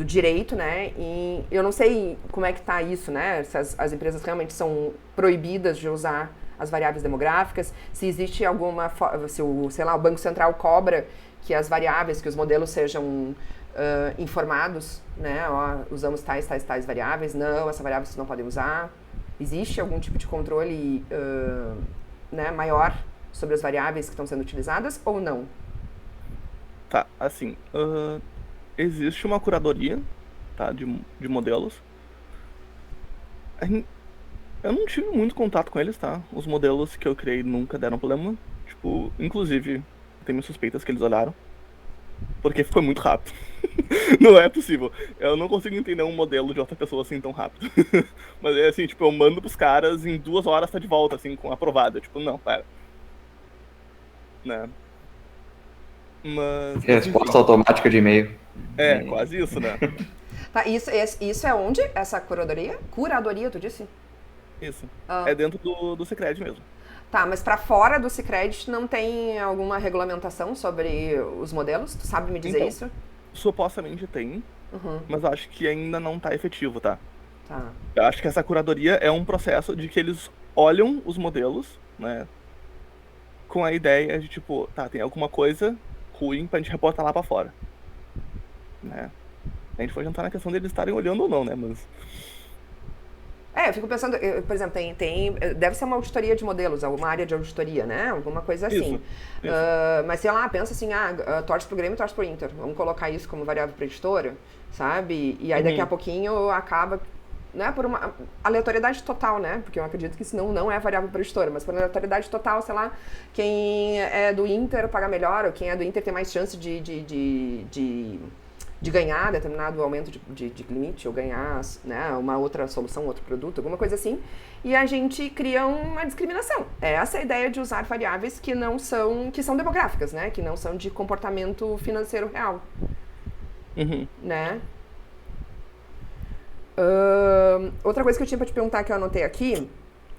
direito, né? E eu não sei como é que tá isso, né? Se as empresas realmente são proibidas de usar as variáveis demográficas, se existe alguma, se o Banco Central cobra que as variáveis, que os modelos sejam informados, né, usamos tais variáveis, não, essa variável vocês não podem usar. Existe algum tipo de controle né, maior sobre as variáveis que estão sendo utilizadas ou não? Tá, assim, existe uma curadoria, tá, de modelos. Eu não tive muito contato com eles, tá? Os modelos que eu criei nunca deram problema. Tipo, inclusive, tenho minhas suspeitas que eles olharam. Porque ficou muito rápido. Não é possível. Eu não consigo entender um modelo de outra pessoa assim tão rápido. Mas é assim, tipo, eu mando pros caras, em 2 horas tá de volta, assim, com aprovado. Tipo, não, pera. Né? Mas... Resposta automática de e-mail. Quase isso, né? Tá, isso é onde? Essa curadoria? Curadoria, tu disse? Isso. É dentro do Sicredi mesmo. Tá, mas para fora do Sicredi não tem alguma regulamentação sobre os modelos? Tu sabe me dizer então, isso? Supostamente tem, mas eu acho que ainda não tá efetivo, tá? Tá. Eu acho que essa curadoria é um processo de que eles olham os modelos, né? Com a ideia de, tipo, tá, tem alguma coisa ruim pra gente reportar lá pra fora. Né? A gente pode entrar na questão deles estarem olhando ou não, né? Mas... eu fico pensando, por exemplo, deve ser uma auditoria de modelos, alguma área de auditoria, né? Alguma coisa assim. Isso. Mas sei lá, pensa assim, torce pro Grêmio e torce pro Inter. Vamos colocar isso como variável preditora, sabe? E aí daqui a pouquinho acaba, né, por uma aleatoriedade total, né? Porque eu acredito que isso não é variável preditora, mas por aleatoriedade total, sei lá, quem é do Inter paga melhor, ou quem é do Inter tem mais chance de de ganhar determinado aumento de limite, ou ganhar, né, uma outra solução, outro produto, alguma coisa assim, e a gente cria uma discriminação. Essa é a ideia de usar variáveis que são demográficas, né, que não são de comportamento financeiro real, né. Outra coisa que eu tinha para te perguntar que eu anotei aqui,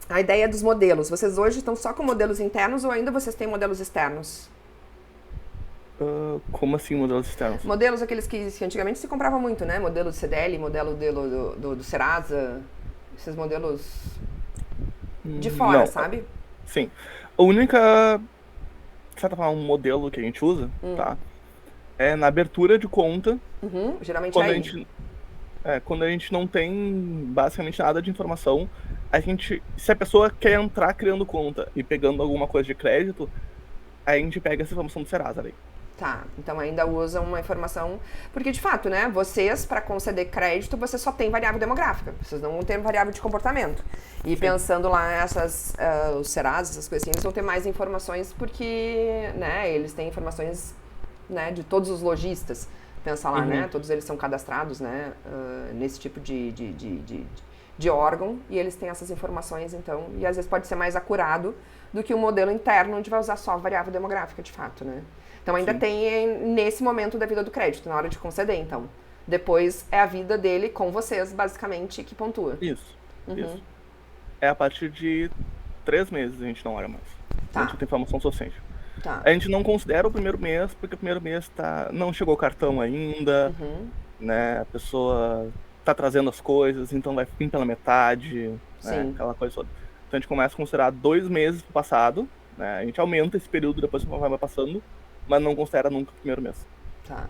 a ideia dos modelos. Vocês hoje estão só com modelos internos ou ainda vocês têm modelos externos? Como assim modelos externos? Modelos aqueles que antigamente se comprava muito, né? Modelo do CDL, modelo do Serasa, esses modelos de fora, Não. sabe? Sim. A única, de certa forma, um modelo que a gente usa, tá? É na abertura de conta, Geralmente quando é a aí. gente, quando a gente não tem basicamente nada de informação, se a pessoa quer entrar criando conta e pegando alguma coisa de crédito, a gente pega essa informação do Serasa ali. Tá, então ainda usam uma informação, porque de fato, né, vocês, para conceder crédito, vocês só têm variável demográfica, vocês não têm variável de comportamento. E pensando lá os Serasa, essas coisas assim, eles vão ter mais informações porque, né, eles têm informações, né, de todos os lojistas, pensa lá, né, todos eles são cadastrados, né, nesse tipo de órgão, e eles têm essas informações, então, e às vezes pode ser mais acurado do que o modelo interno, onde vai usar só a variável demográfica, de fato, né. Então ainda tem nesse momento da vida do crédito, na hora de conceder, então. Depois é a vida dele com vocês, basicamente, que pontua. Isso. É a partir de 3 meses a gente não olha mais. Tá. A gente tem informação suficiente. Tá. A gente não considera o primeiro mês, porque o primeiro mês não chegou o cartão ainda, né? A pessoa tá trazendo as coisas, então vai vir pela metade, né? Aquela coisa toda. Então a gente começa a considerar 2 meses pro passado, né? A gente aumenta esse período depois que vai passando, mas não considera nunca o primeiro mês. Tá.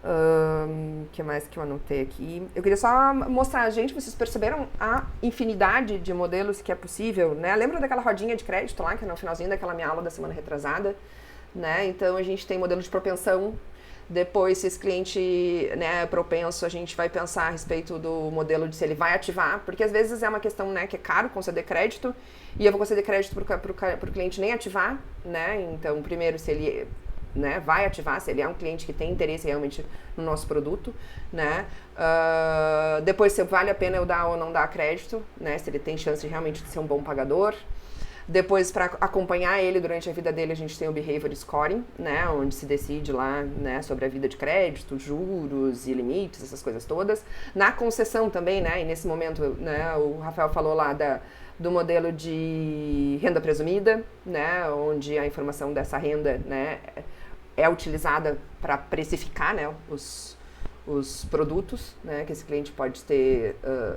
O que mais que eu anotei aqui? Eu queria só mostrar a gente, vocês perceberam a infinidade de modelos que é possível, né? Lembra daquela rodinha de crédito lá, que é no finalzinho daquela minha aula da semana retrasada, né? Então a gente tem modelo de propensão. Depois, se esse cliente, né, é propenso, a gente vai pensar a respeito do modelo de se ele vai ativar, porque às vezes é uma questão, né, que é caro conceder crédito, e eu vou conceder crédito para o cliente nem ativar, né? Então, primeiro, se ele, né, vai ativar, se ele é um cliente que tem interesse realmente no nosso produto, né? Depois, se vale a pena eu dar ou não dar crédito, né? Se ele tem chance de realmente ser um bom pagador. Depois, para acompanhar ele durante a vida dele, a gente tem o Behavior Scoring, né, onde se decide lá, né, sobre a vida de crédito, juros e limites, essas coisas todas. Na concessão também, né, e nesse momento, né, o Rafael falou lá do modelo de renda presumida, né, onde a informação dessa renda, né, é utilizada para precificar, né, os produtos, né, que esse cliente pode ter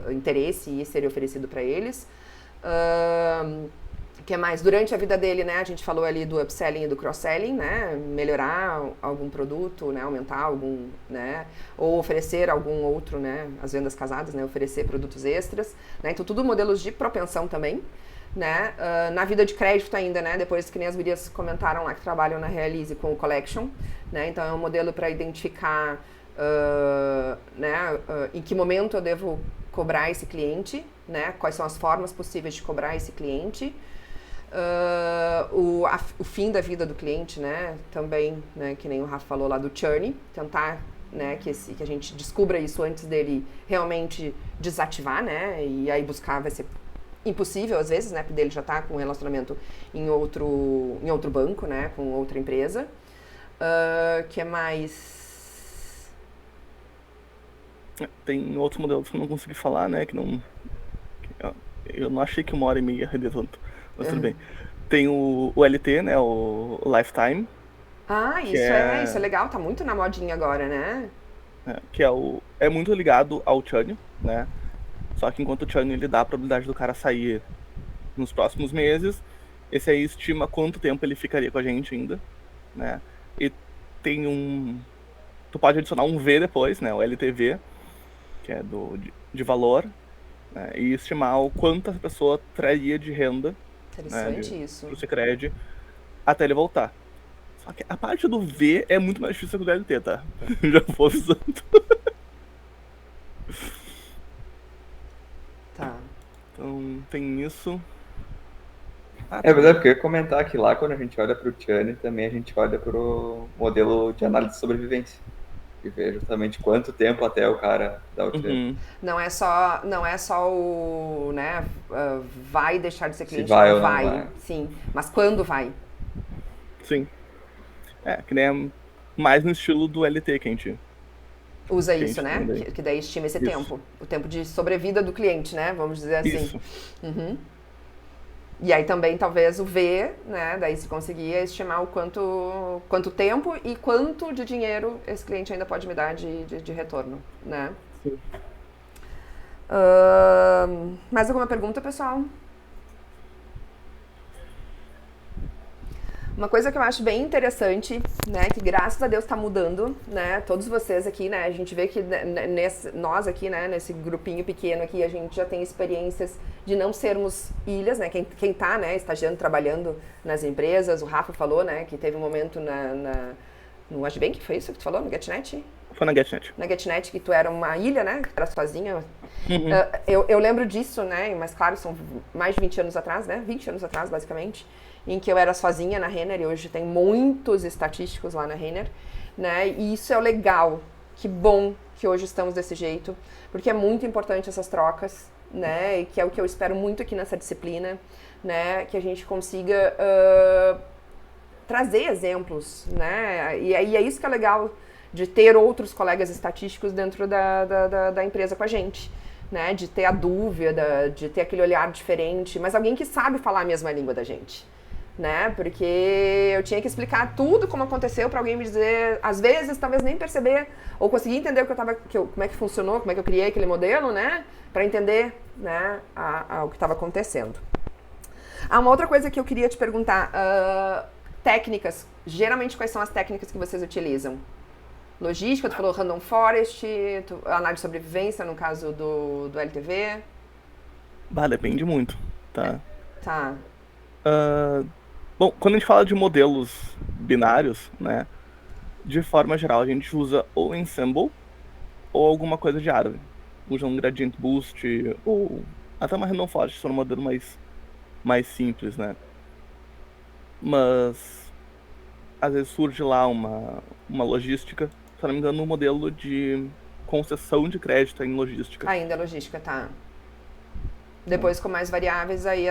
interesse e ser oferecido para eles. Que é mais, durante a vida dele, né, a gente falou ali do upselling e do cross-selling, né, melhorar algum produto, né, aumentar algum, né, ou oferecer algum outro, né, as vendas casadas, né, oferecer produtos extras, né, então tudo modelos de propensão também, né, na vida de crédito ainda, né, depois que nem as gurias comentaram lá que trabalham na Realize com o Collection, né, então é um modelo para identificar, né, em que momento eu devo cobrar esse cliente, né, quais são as formas possíveis de cobrar esse cliente, o fim da vida do cliente, né, também, né, que nem o Rafa falou lá do churn, tentar, né, que a gente descubra isso antes dele realmente desativar, né, e aí buscar vai ser impossível às vezes, né, porque dele já tá com um relacionamento em outro banco, né, com outra empresa. Que é mais... Tem outros modelos que eu não consegui falar, né, eu não achei que 1h30 ia render tanto. Mas tudo bem. Tem o LT, né? O Lifetime. Isso é legal, tá muito na modinha agora, né? Que é muito ligado ao churn, né? Só que enquanto o churn ele dá a probabilidade do cara sair nos próximos meses, esse aí estima quanto tempo ele ficaria com a gente ainda, né? E tem tu pode adicionar um V depois, né? O LTV, que é de valor, né? E estimar o quanto essa pessoa traria de renda, interessante, né, isso. pro Sicredi até ele voltar. Só que a parte do V é muito mais difícil que o do LT, tá? Já vou avisando. Tá. Então tem isso. É verdade, porque eu ia comentar que lá quando a gente olha para o churn, também a gente olha para o modelo de análise de sobrevivência. e ver justamente quanto tempo até o cara dar o tiro. Uhum. Não é só o, né, vai deixar de ser Se cliente, vai não ou não vai. vai. Sim, mas quando vai? Sim. Que nem mais no estilo do LT que a gente Usa Que a isso, gente né? tem daí. Que daí estima esse Isso. tempo. O tempo de sobrevida do cliente, né? Vamos dizer assim. Isso. E aí também talvez o V, né? Daí se conseguir estimar o quanto tempo e quanto de dinheiro esse cliente ainda pode me dar de retorno, né? Sim. Mais alguma pergunta, pessoal? Uma coisa que eu acho bem interessante, né, que graças a Deus está mudando, né, todos vocês aqui, né, a gente vê que nós aqui, né, nesse grupinho pequeno aqui, a gente já tem experiências de não sermos ilhas, né, quem tá, né, estagiando, trabalhando nas empresas, o Rafa falou, né, que teve um momento no Agibank, foi isso que tu falou, no GetNet? Foi na GetNet. Na GetNet, que tu era uma ilha, né, que tu era sozinha. Eu lembro disso, né, mas claro, são mais de 20 anos atrás, né, 20 anos atrás, basicamente, em que eu era sozinha na Renner, e hoje tem muitos estatísticos lá na Renner, né, e isso é o legal, que bom que hoje estamos desse jeito, porque é muito importante essas trocas, né, e que é o que eu espero muito aqui nessa disciplina, né, que a gente consiga trazer exemplos, né, e é isso que é legal de ter outros colegas estatísticos dentro da empresa com a gente, né, de ter a dúvida, de ter aquele olhar diferente, mas alguém que sabe falar a mesma língua da gente, né, porque eu tinha que explicar tudo como aconteceu para alguém me dizer, às vezes, talvez nem perceber, ou conseguir entender como é que funcionou, como é que eu criei aquele modelo, né, para entender, né, o que estava acontecendo. Uma outra coisa que eu queria te perguntar, técnicas, geralmente quais são as técnicas que vocês utilizam? Logística, tu falou Random Forest, análise de sobrevivência no caso do LTV. Depende muito, tá? Tá. Bom, quando a gente fala de modelos binários, né, de forma geral a gente usa ou Ensemble ou alguma coisa de árvore. Usa um Gradient Boost ou até uma Random Forest, se for um modelo mais simples, né? Mas às vezes surge lá uma logística, se não me engano, um modelo de concessão de crédito em logística. Ainda logística, tá. Depois com mais variáveis, aí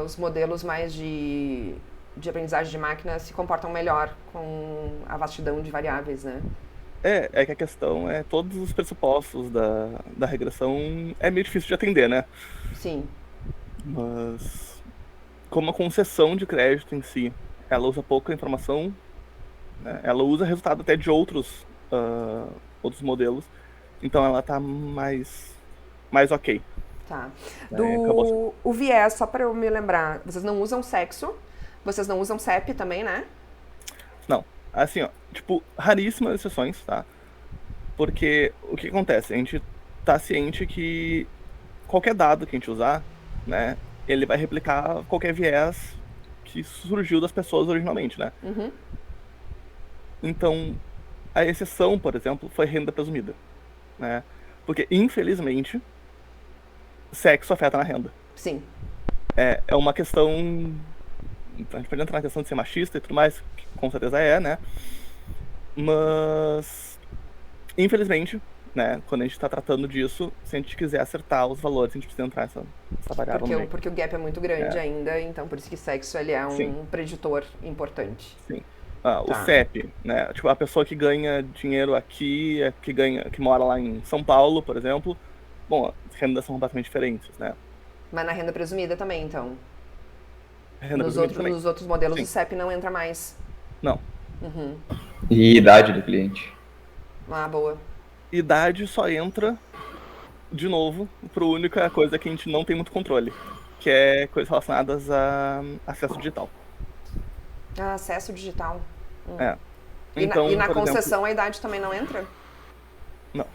os modelos mais de aprendizagem de máquina se comportam melhor com a vastidão de variáveis, né? É que a questão é todos os pressupostos da regressão é meio difícil de atender, né? Sim. Mas como a concessão de crédito em si, ela usa pouca informação, né? Ela usa resultado até de outros modelos, então ela tá mais ok. Tá. O viés, só para eu me lembrar, vocês não usam sexo, vocês não usam CEP também, né? Não. Assim, ó, tipo, raríssimas exceções, tá? Porque o que acontece? A gente tá ciente que qualquer dado que a gente usar, né, ele vai replicar qualquer viés que surgiu das pessoas originalmente, né? Uhum. Então, a exceção, por exemplo, foi renda presumida, né? Porque, infelizmente, sexo afeta na renda. Sim. É uma questão... A gente pode entrar na questão de ser machista e tudo mais, que com certeza né? Mas, infelizmente, né, quando a gente está tratando disso, se a gente quiser acertar os valores, a gente precisa entrar nessa variável. Porque o gap é muito grande ainda, então por isso que sexo ele é um preditor importante. Sim. O CEP, né? Tipo, a pessoa que ganha dinheiro aqui, que mora lá em São Paulo, por exemplo, bom, as rendas são completamente diferentes, né? Mas na renda presumida também, então? Nos outros modelos, o CEP não entra mais? Não. Uhum. E idade do cliente? Boa. Idade só entra, de novo, para a única coisa que a gente não tem muito controle, que é coisas relacionadas a acesso digital. Acesso digital. Então, e na por concessão exemplo, a idade também não entra? Não.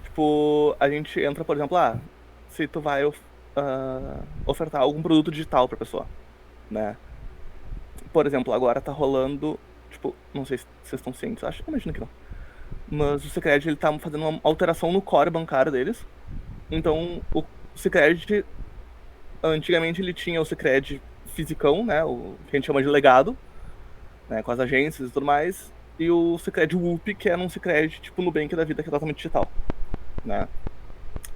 Tipo, a gente entra, por exemplo, se tu vai ofertar algum produto digital pra pessoa, né? Por exemplo, agora tá rolando, tipo, não sei se vocês estão cientes, imagino que não. Mas o Sicredi, ele tá fazendo uma alteração no core bancário deles. Então, o Sicredi, antigamente ele tinha o Sicredi fisicão, né, o que a gente chama de legado, né, com as agências e tudo mais. e o Sicredi Whoop, que era um Sicredi tipo Nubank da vida, que é totalmente digital, né?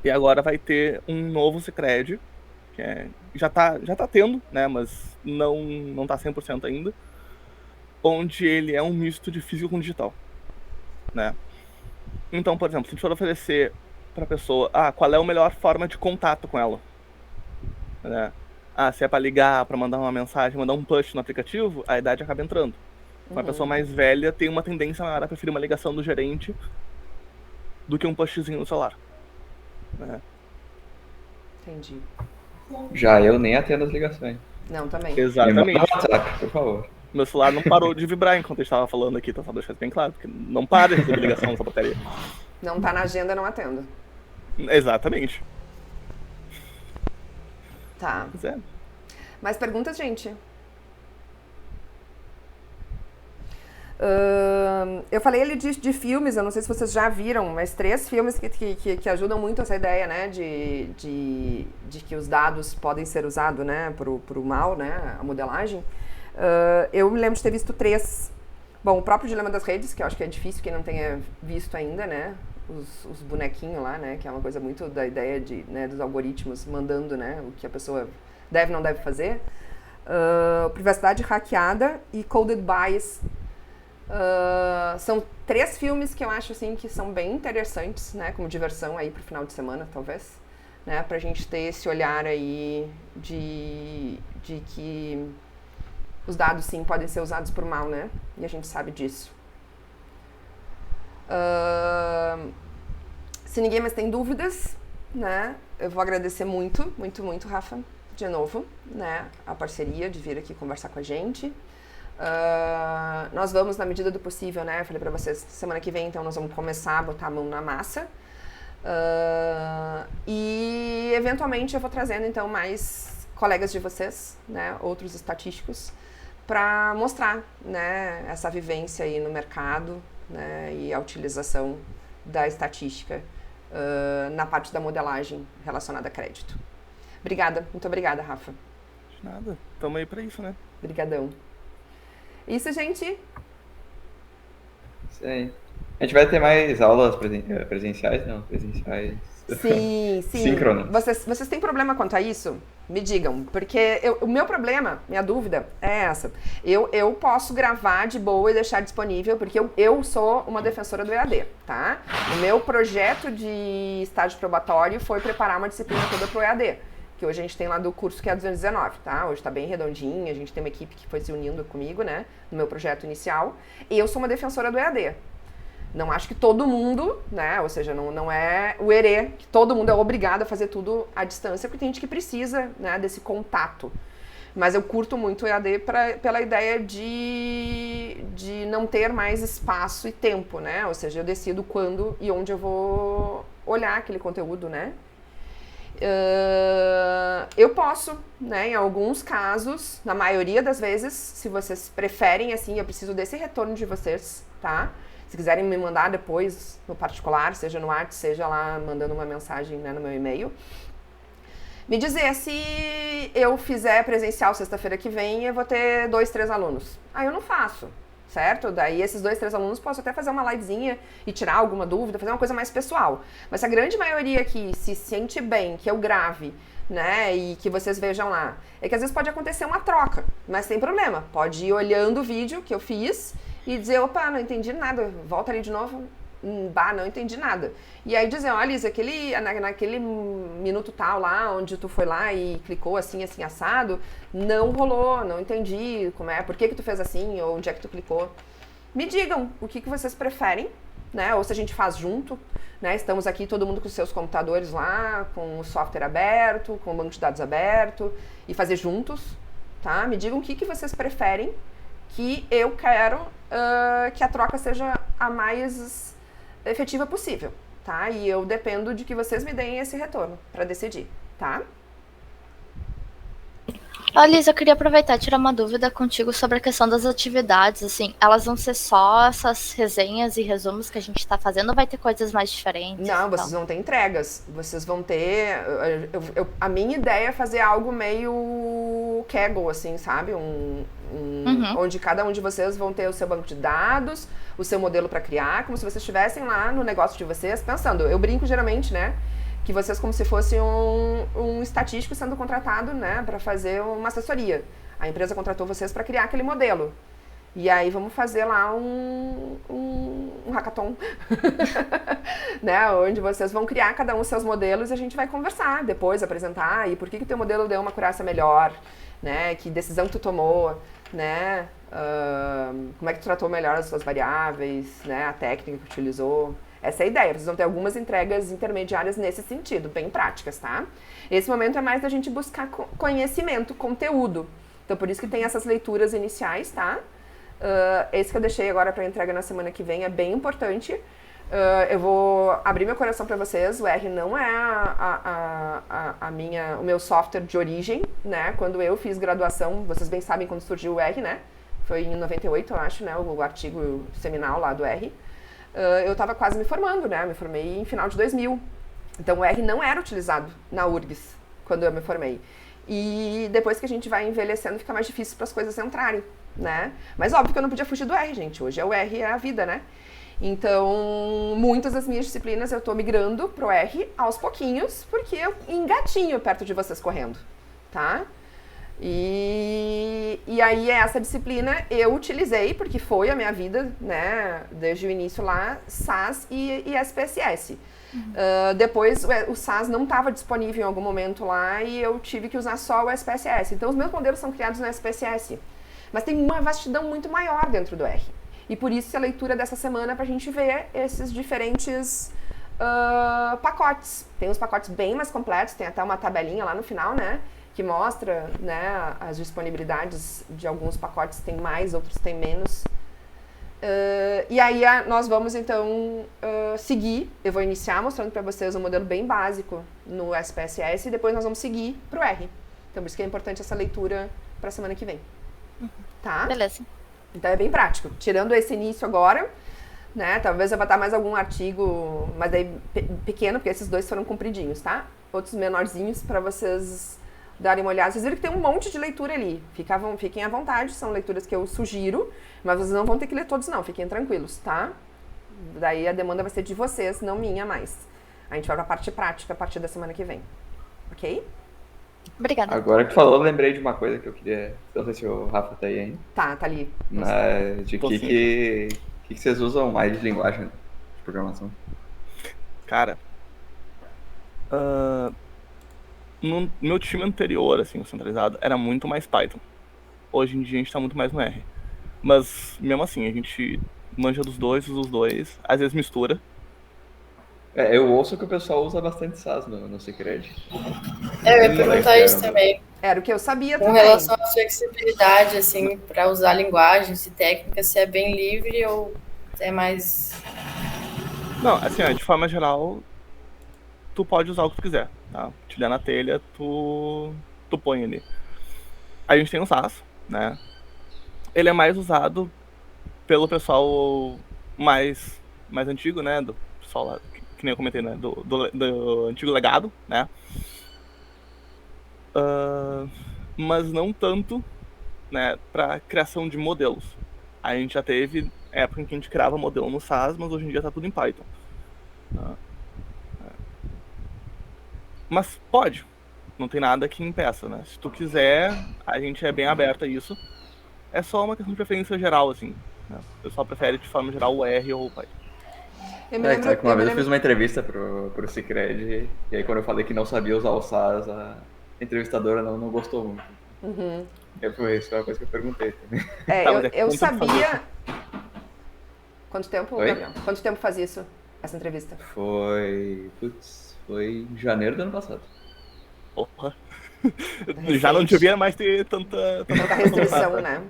E agora vai ter um novo Sicredi, que já tá tendo, né, mas não tá 100% ainda, onde ele é um misto de físico com digital, né? Então, por exemplo, se a gente for oferecer pra pessoa, qual é a melhor forma de contato com ela, né? Se é pra ligar, pra mandar uma mensagem, mandar um push no aplicativo, a idade acaba entrando. Uma pessoa mais velha tem uma tendência maior a preferir uma ligação do gerente do que um pushzinho no celular, né? Entendi. Já eu nem atendo as ligações. Não, também. Me manda Exatamente. no WhatsApp, por favor. Meu celular não parou de vibrar enquanto eu estava falando aqui, tá? Só deixar isso bem claro, porque não para de receber ligação nessa bateria. Não tá na agenda, não atendo. Exatamente. Tá. Pois é. Mais perguntas, gente? Eu falei ali de filmes, eu não sei se vocês já viram, mas 3 filmes que ajudam muito essa ideia, né, de que os dados podem ser usados, né, pro mal, né, a modelagem. Eu me lembro de ter visto 3. Bom, o próprio Dilema das Redes, que eu acho que é difícil quem não tenha visto ainda, né, os bonequinhos lá, né, que é uma coisa muito da ideia né, dos algoritmos mandando, né, o que a pessoa deve ou não deve fazer. Privacidade Hackeada e Coded Bias. São 3 filmes que eu acho assim que são bem interessantes, né, como diversão aí pro final de semana, talvez, né, pra gente ter esse olhar aí de que os dados sim podem ser usados por mal, né, e a gente sabe disso. Se ninguém mais tem dúvidas, né, eu vou agradecer muito, muito, muito, Rafa, de novo, né, a parceria de vir aqui conversar com a gente. Nós vamos, na medida do possível, né, eu falei pra vocês, semana que vem, então nós vamos começar a botar a mão na massa. E eventualmente eu vou trazendo então mais colegas de vocês, né, outros estatísticos, para mostrar, né, essa vivência aí no mercado, né, e a utilização da estatística na parte da modelagem relacionada a crédito. Obrigada, muito obrigada, Rafa. De nada, tamo aí pra isso, né? Obrigadão. Isso, gente. Isso aí. A gente vai ter mais aulas presenciais, não? Presenciais. Sim, sim. Síncronas. Vocês têm problema quanto a isso? Me digam, porque o meu problema, minha dúvida é essa. Eu posso gravar de boa e deixar disponível, porque eu sou uma defensora do EAD, tá? O meu projeto de estágio probatório foi preparar uma disciplina toda pro EAD, que hoje a gente tem lá do curso que é 219, tá? Hoje tá bem redondinho, a gente tem uma equipe que foi se unindo comigo, né, no meu projeto inicial, e eu sou uma defensora do EAD. Não acho que todo mundo, né, ou seja, não é o herê, que todo mundo é obrigado a fazer tudo à distância, porque tem gente que precisa, né, desse contato. Mas eu curto muito o EAD pela ideia de não ter mais espaço e tempo, né, ou seja, eu decido quando e onde eu vou olhar aquele conteúdo, né. Eu posso, né, em alguns casos, na maioria das vezes, se vocês preferem, assim, eu preciso desse retorno de vocês, tá? Se quiserem me mandar depois no particular, seja no WhatsApp, seja lá mandando uma mensagem, né, no meu e-mail, me dizer se eu fizer presencial sexta-feira que vem, eu vou ter 2, 3 alunos. Aí eu não faço, certo? Daí esses 2, 3 alunos posso até fazer uma livezinha e tirar alguma dúvida, fazer uma coisa mais pessoal. Mas a grande maioria que se sente bem, que eu grave, né, e que vocês vejam lá, é que às vezes pode acontecer uma troca, mas sem problema. Pode ir olhando o vídeo que eu fiz e dizer, opa, não entendi nada, volta ali de novo, não entendi nada. E aí dizer, olha, Liz, naquele minuto tal lá, onde tu foi lá e clicou assim, assim, assado, não rolou, não entendi como é, por que tu fez assim, ou onde é que tu clicou. Me digam o que vocês preferem, né, ou se a gente faz junto, né, estamos aqui todo mundo com os seus computadores lá, com o software aberto, com o banco de dados aberto, e fazer juntos, tá? Me digam o que vocês preferem, que eu quero que a troca seja a mais efetiva possível, tá? E eu dependo de que vocês me deem esse retorno para decidir, tá? Liz, eu queria aproveitar e tirar uma dúvida contigo sobre a questão das atividades, assim, elas vão ser só essas resenhas e resumos que a gente está fazendo ou vai ter coisas mais diferentes? Não, vocês vão ter entregas, vocês vão ter... a minha ideia é fazer algo meio Kaggle, assim, sabe? Onde cada um de vocês vão ter o seu banco de dados, o seu modelo para criar, como se vocês estivessem lá no negócio de vocês, pensando. Eu brinco geralmente, né? Que vocês como se fosse um estatístico sendo contratado, né? Para fazer uma assessoria. A empresa contratou vocês para criar aquele modelo. E aí vamos fazer lá um hackathon, né? Onde vocês vão criar cada um os seus modelos e a gente vai conversar depois, apresentar, e por que o teu modelo deu uma acurácia melhor, né? Que decisão que tu tomou, né? Como é que tu tratou melhor as suas variáveis, né? A técnica que utilizou. Essa é a ideia, vocês vão ter algumas entregas intermediárias nesse sentido, bem práticas, tá? Esse momento é mais da gente buscar conhecimento, conteúdo. Então por isso que tem essas leituras iniciais, tá? Esse que eu deixei agora para entrega na semana que vem é bem importante. Eu vou abrir meu coração para vocês. O R não é o meu software de origem, né? Quando eu fiz graduação, vocês bem sabem quando surgiu o R, né? Foi em 98, eu acho, né? O artigo seminal lá do R. Eu estava quase me formando, né? Me formei em final de 2000. Então o R não era utilizado na URGS quando eu me formei. E depois que a gente vai envelhecendo, fica mais difícil para as coisas entrarem, né? Mas óbvio que eu não podia fugir do R, gente. Hoje o R é a vida, né? Então, muitas das minhas disciplinas eu tô migrando pro R aos pouquinhos, porque eu engatinho perto de vocês correndo, tá? E aí essa disciplina eu utilizei, porque foi a minha vida, né? Desde o início lá, SAS e SPSS. Depois o SAS não estava disponível em algum momento lá e eu tive que usar só o SPSS. Então os meus modelos são criados no SPSS. Mas tem uma vastidão muito maior dentro do R. E por isso a leitura dessa semana é para a gente ver esses diferentes pacotes. Tem uns pacotes bem mais completos, tem até uma tabelinha lá no final, né? Que mostra, né, as disponibilidades de alguns pacotes, tem mais, outros tem menos. E aí nós vamos então seguir, eu vou iniciar mostrando para vocês um modelo bem básico no SPSS e depois nós vamos seguir para o R. Então por isso que é importante essa leitura para a semana que vem. Tá? Beleza. Então é bem prático. Tirando esse início agora, né? Talvez eu vá botar mais algum artigo, mas aí pequeno, porque esses dois foram compridinhos, tá? Outros menorzinhos para vocês darem uma olhada. Vocês viram que tem um monte de leitura ali. Fiquem à vontade, são leituras que eu sugiro, mas vocês não vão ter que ler todos não, fiquem tranquilos, tá? Daí a demanda vai ser de vocês, não minha mais. A gente vai pra parte prática a partir da semana que vem. Ok? Obrigada. Agora que falou, eu lembrei de uma coisa que eu queria... Não sei se o Rafa tá aí ainda. Tá ali. De que vocês usam mais de linguagem de programação? Cara, no meu time anterior, assim, o centralizado, era muito mais Python. Hoje em dia a gente tá muito mais no R. Mas, mesmo assim, a gente manja dos dois, usa os dois, às vezes mistura. Eu ouço que o pessoal usa bastante SAS no Cicred. Eu ia perguntar isso também. Era o que eu sabia Com também. relação à flexibilidade, assim, para usar linguagens e técnicas, se é bem livre ou é mais... Não, assim, de forma geral, tu pode usar o que tu quiser, tá? Te der na telha, tu põe ali. A gente tem o SAS, né? Ele é mais usado pelo pessoal mais antigo, né? Do pessoal lá, que nem eu comentei, né? Do antigo legado, né? Mas não tanto, né? Pra criação de modelos. A gente já teve época em que a gente criava modelo no SAS, mas hoje em dia tá tudo em Python. Mas pode. Não tem nada que impeça, né? Se tu quiser, a gente é bem aberto a isso. É só uma questão de preferência geral, assim, né? O pessoal prefere de forma geral o R ou o Python. Uma vez eu fiz uma entrevista pro Cicred, e aí quando eu falei que não sabia usar o SAS, a entrevistadora não gostou muito. Uhum. Isso foi uma coisa que eu perguntei também. Eu sabia... Quanto tempo, Oi? Gabriel? Quanto tempo faz isso, essa entrevista? Foi em janeiro do ano passado. Porra. Já não devia mais ter tanta restrição, né?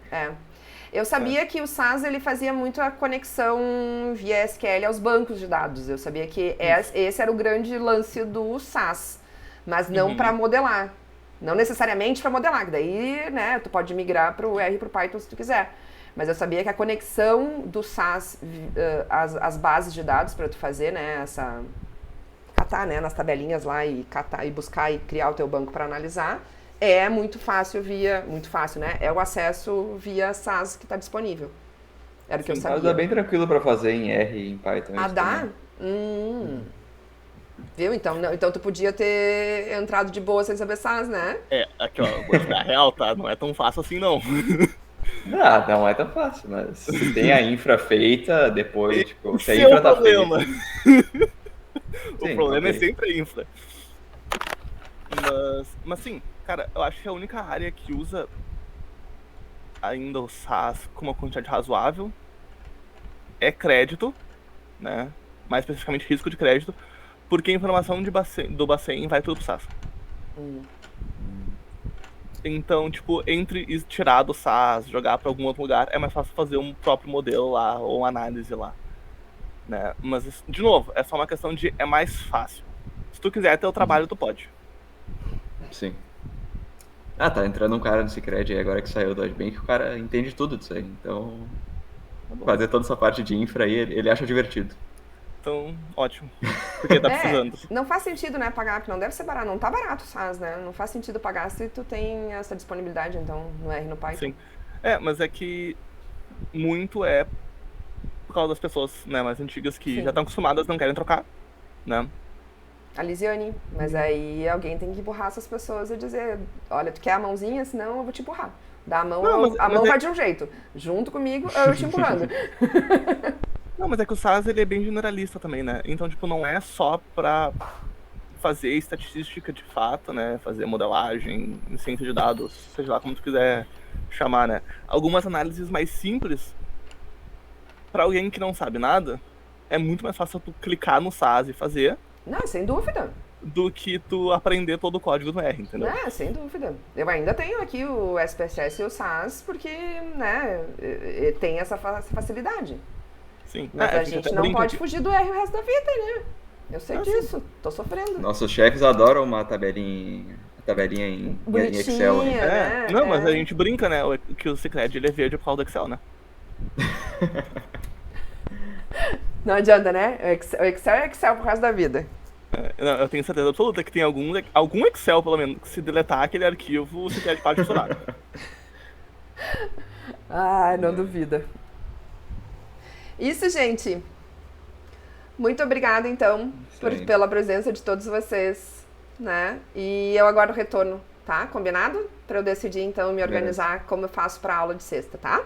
Eu sabia que o SAS ele fazia muito a conexão via SQL aos bancos de dados. Eu sabia que esse era o grande lance do SAS, mas não para modelar. Não necessariamente para modelar, que daí, né, tu pode migrar para o R e para o Python se tu quiser. Mas eu sabia que a conexão do SAS, as bases de dados para tu fazer, né, catar, né, nas tabelinhas lá e catar e buscar e criar o teu banco para analisar, é muito fácil, né? É o acesso via SAS que está disponível. Era o que eu Mas sabia. dá bem tranquilo pra fazer em R e em Python. Ah, isso dá? também. Viu? Então tu podia ter entrado de boa sem saber SAS, né? Aqui ó, vou te dar real, tá? Não é tão fácil assim não. Não é tão fácil, mas se tem a infra feita, depois, tipo, se a Esse é infra o tá problema. feita. O Sim, problema é ok. sempre a infra. Mas sim, cara, eu acho que a única área que usa ainda o SAS com uma quantidade razoável é crédito, né? Mais especificamente risco de crédito, porque a informação do Bacen vai tudo pro SAS. Então, tipo, entre tirar do SAS, jogar pra algum outro lugar, é mais fácil fazer um próprio modelo lá, ou uma análise lá, né? Mas, de novo, é só uma questão de é mais fácil. Se tu quiser ter o trabalho, tu pode. Sim. Ah, tá entrando um cara no Cicred aí agora que saiu do Adbank, o cara entende tudo disso aí. Então, fazer toda essa parte de infra aí, ele acha divertido. Então, ótimo. Porque tá precisando. Não faz sentido, né, pagar, porque não deve ser barato. Não tá barato o SAS, né? Não faz sentido pagar se tu tem essa disponibilidade, então, no R e no Python. Sim. Mas é que muito é por causa das pessoas, né, mais antigas que já estão acostumadas, não querem trocar, né? A Lisiane, mas aí alguém tem que empurrar essas pessoas e dizer, olha, tu quer a mãozinha, senão eu vou te empurrar. Dá a mão, a mão vai de um jeito. Junto comigo, eu te empurrando. Não, mas é que o SAS ele é bem generalista também, né? Então, tipo, não é só pra fazer estatística de fato, né? Fazer modelagem, ciência de dados, seja lá como tu quiser chamar, né? Algumas análises mais simples, pra alguém que não sabe nada, é muito mais fácil tu clicar no SAS e fazer. Não, sem dúvida. Do que tu aprender todo o código do R, entendeu? Sem dúvida. Eu ainda tenho aqui o SPSS e o SAS porque, né, tem essa facilidade. Sim. Mas a gente não pode fugir do R o resto da vida, né? Eu sei disso. Tô sofrendo. Nossos chefes adoram uma tabelinha em Excel. Né? Não, mas a gente brinca, né? Que o Cicred ele é verde por causa do Excel, né? Não adianta, né? O Excel é Excel pro resto da vida. Não, eu tenho certeza absoluta que tem algum Excel, pelo menos, que se deletar aquele arquivo, o Cicred pode funcionar. Não duvida. Isso, gente. Muito obrigada, então, pela presença de todos vocês, né? E eu aguardo o retorno, tá? Combinado? Pra eu decidir, então, me organizar como eu faço pra aula de sexta, tá?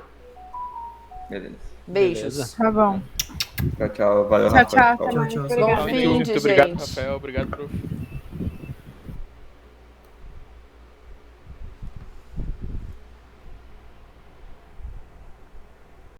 Beleza. Beijos. Tá bom. Tchau, tchau. Valeu, Tchau, Rafael. tchau. Bom fim de, Obrigado, gente. Rafael. Obrigado, prof.